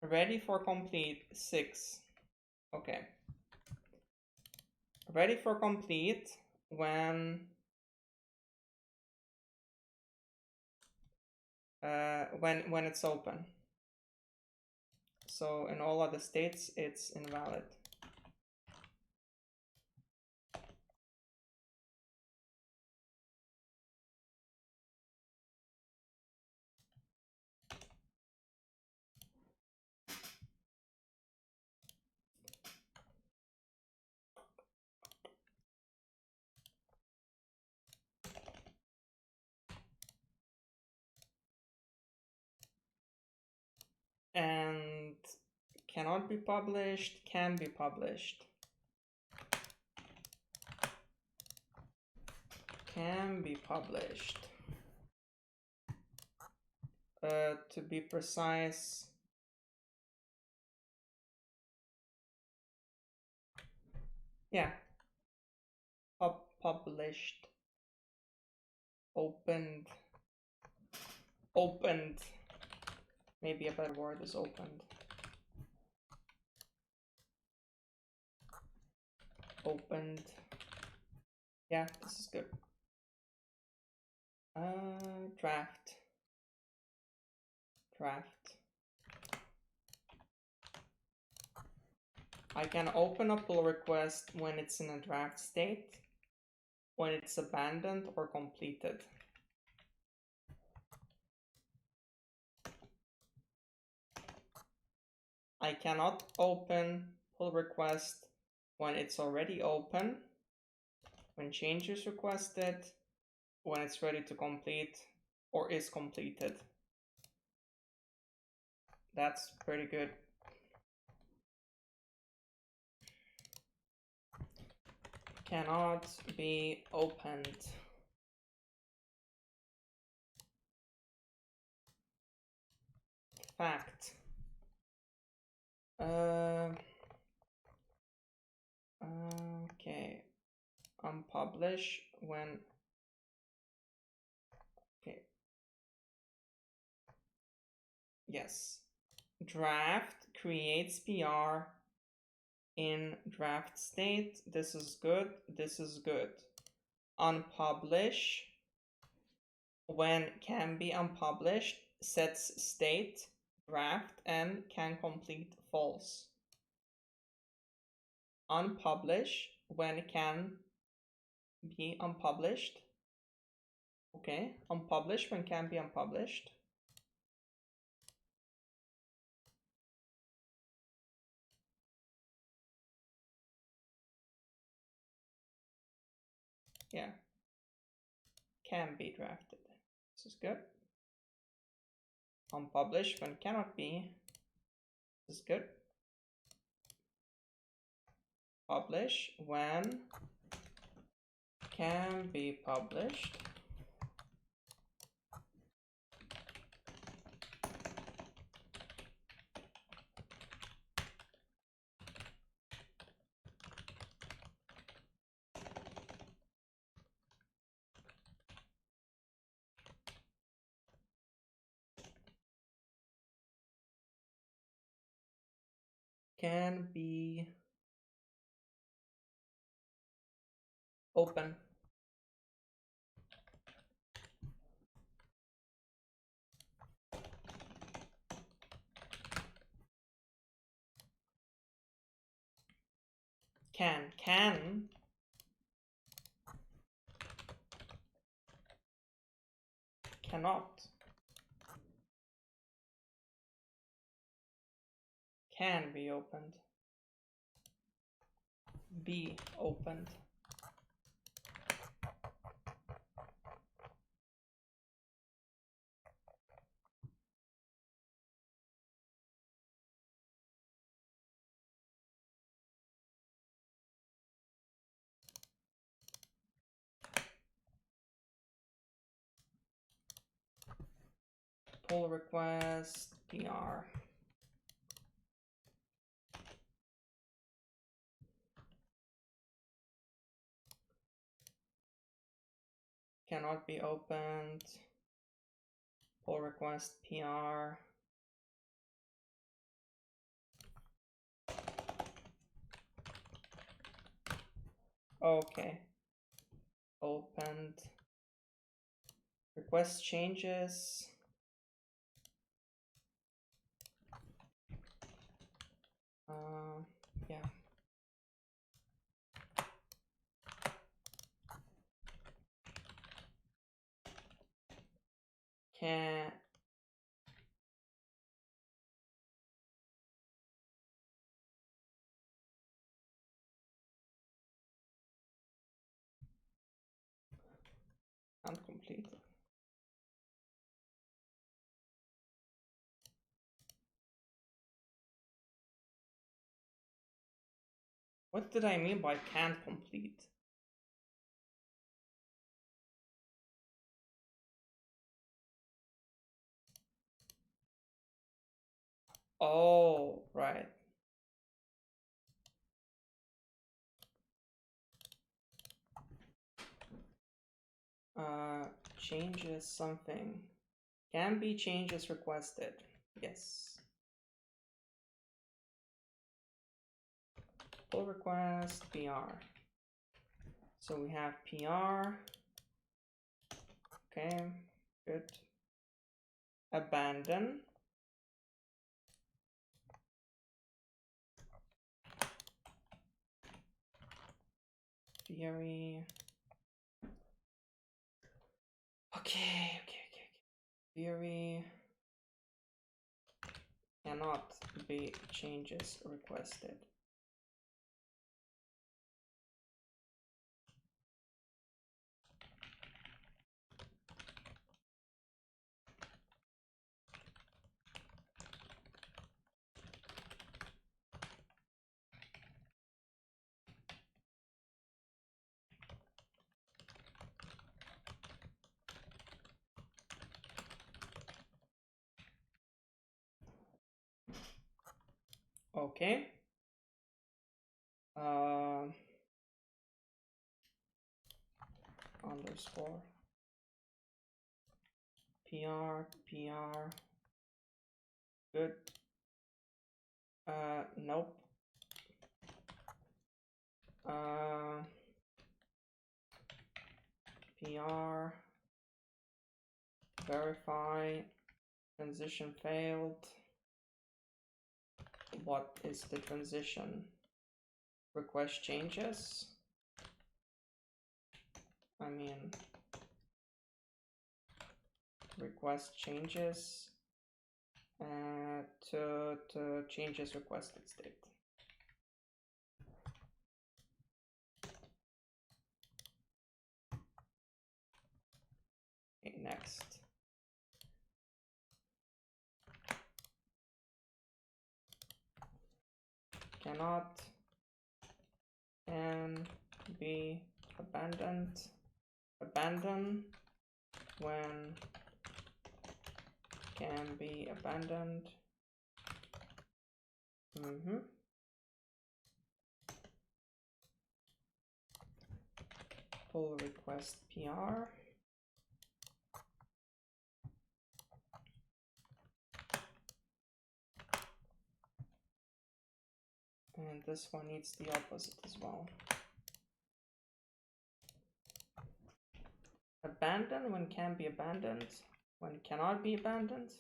Ready for complete. 6. Okay. Ready for complete when it's open. So in all other states it's invalid. And cannot be published, can be published. Can be published. To be precise, yeah, published, opened, maybe a better word is opened. Opened. Yeah, this is good. Draft. I can open a pull request when it's in a draft state, when it's abandoned or completed. I cannot open pull request when it's already open, when change is requested, when it's ready to complete, or is completed. That's pretty good. Cannot be opened. Fact. Okay. Unpublish when. Okay. Yes. Draft creates PR in draft state. This is good. This is good. Unpublish when can be unpublished sets state draft and can complete false. Unpublish when can be unpublished. Okay, unpublish when can be unpublished. Yeah, can be drafted. This is good. Unpublish when cannot be. This is good. Publish when can be published. Can be open. Can. Cannot. Can be opened. Be opened. Pull request PR. Cannot be opened. Pull request PR. Okay. Opened. Request changes. Yeah. Can't complete. What did I mean by can't complete? Oh, right. Changes something. Can be changes requested. Yes. Pull request PR. So we have PR. Okay, good. Abandon. Theory. Okay. Theory cannot be changes requested. Okay. Underscore PR. Good. Nope. PR. Verify. Transition failed. What is the transition? Request changes. I mean, request changes to changes requested state. Okay, next. Cannot can be abandoned. Abandon when can be abandoned. Pull request PR. And this one needs the opposite as well. Abandon when can be abandoned, when cannot be abandoned.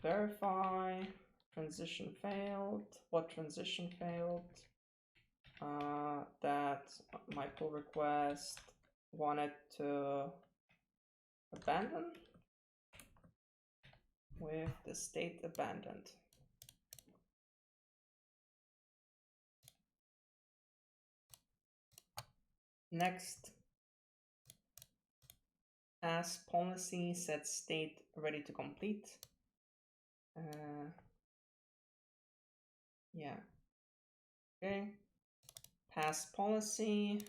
verify. Transition failed. What transition failed? That my pull request wanted to abandon with the state abandoned. Next, as policy set state ready to complete. Yeah. Okay. Pass policy.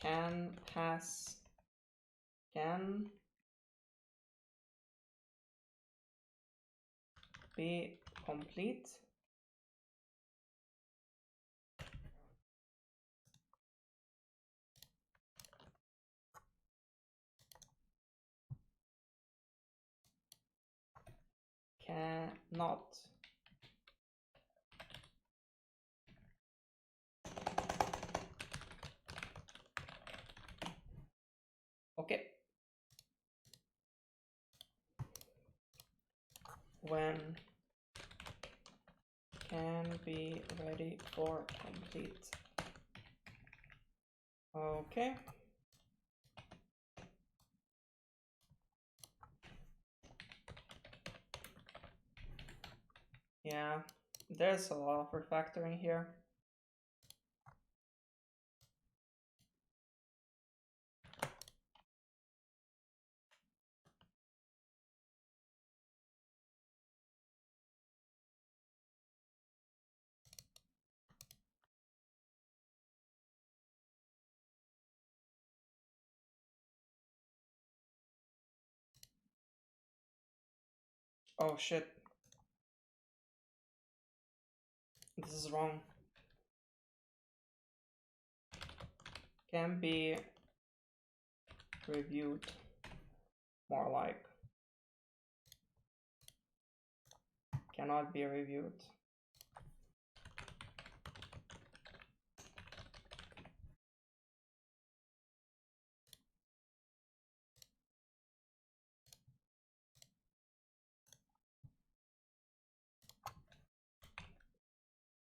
Can pass. Can be complete. Cannot. Okay. When can be ready for complete. Okay. Yeah, there's a lot of refactoring here. Oh shit. This is wrong. Can be reviewed. More like. Cannot be reviewed.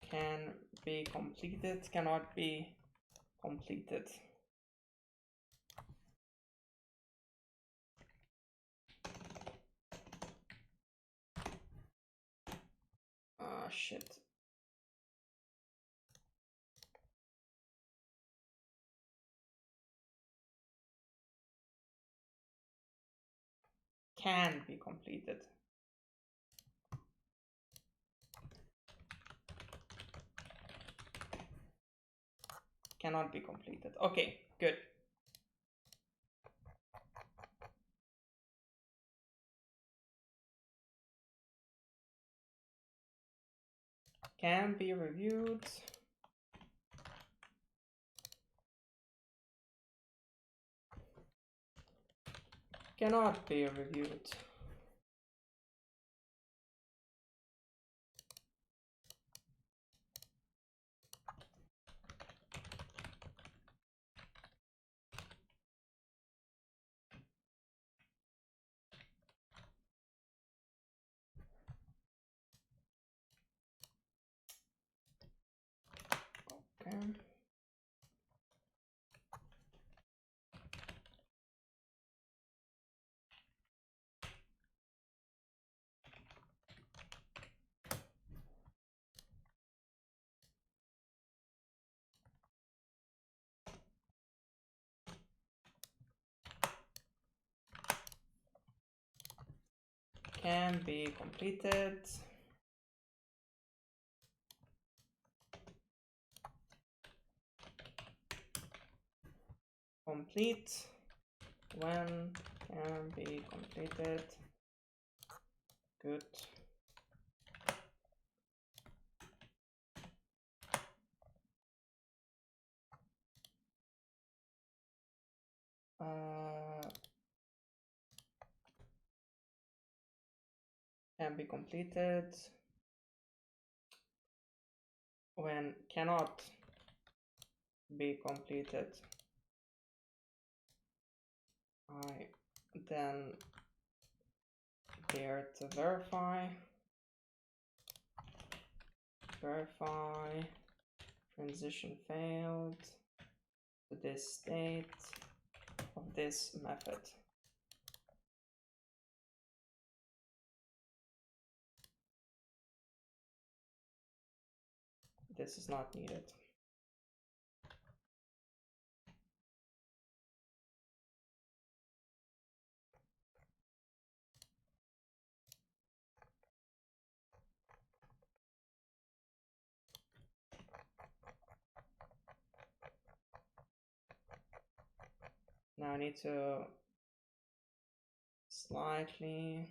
Can be completed. Cannot be completed. Ah, shit. Can be completed. Cannot be completed. Okay, good. Can be reviewed. Cannot be reviewed. Okay. Can be completed. Complete. When can be completed. Good. Can be completed. When cannot be completed. I then there to verify transition failed to this state of this method. This is not needed. Now I need to slightly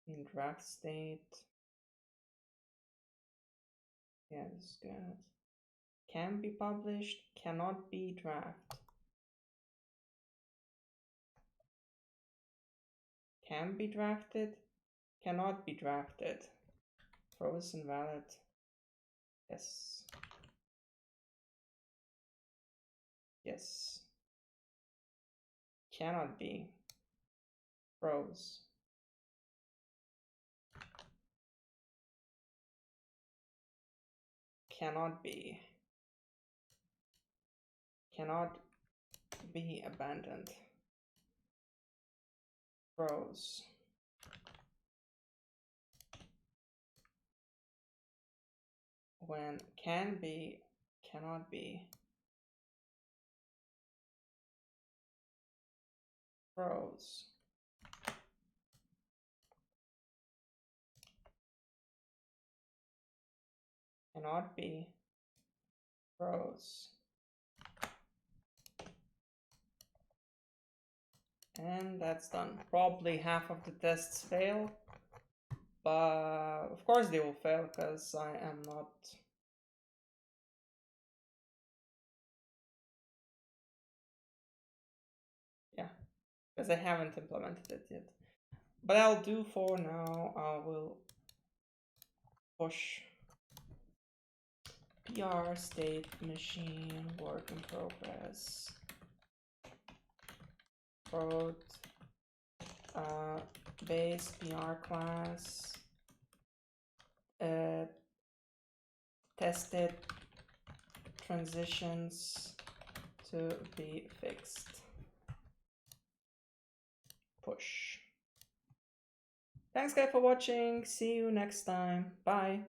in draft state. Yeah, this is good. Can be published, cannot be draft. Can be drafted, cannot be drafted. Froze invalid. Yes. Yes. Cannot be. Froze. Cannot be. Cannot be abandoned. Froze. When can be, cannot be. Froze. Cannot be. Froze. And that's done. Probably half of the tests fail, but of course they will fail because I am not. Yeah, because I haven't implemented it yet. But I'll do for now. I will push PR state machine work in progress prod base PR class tested transitions to be fixed. Push. Thanks guys for watching. See you next time. Bye.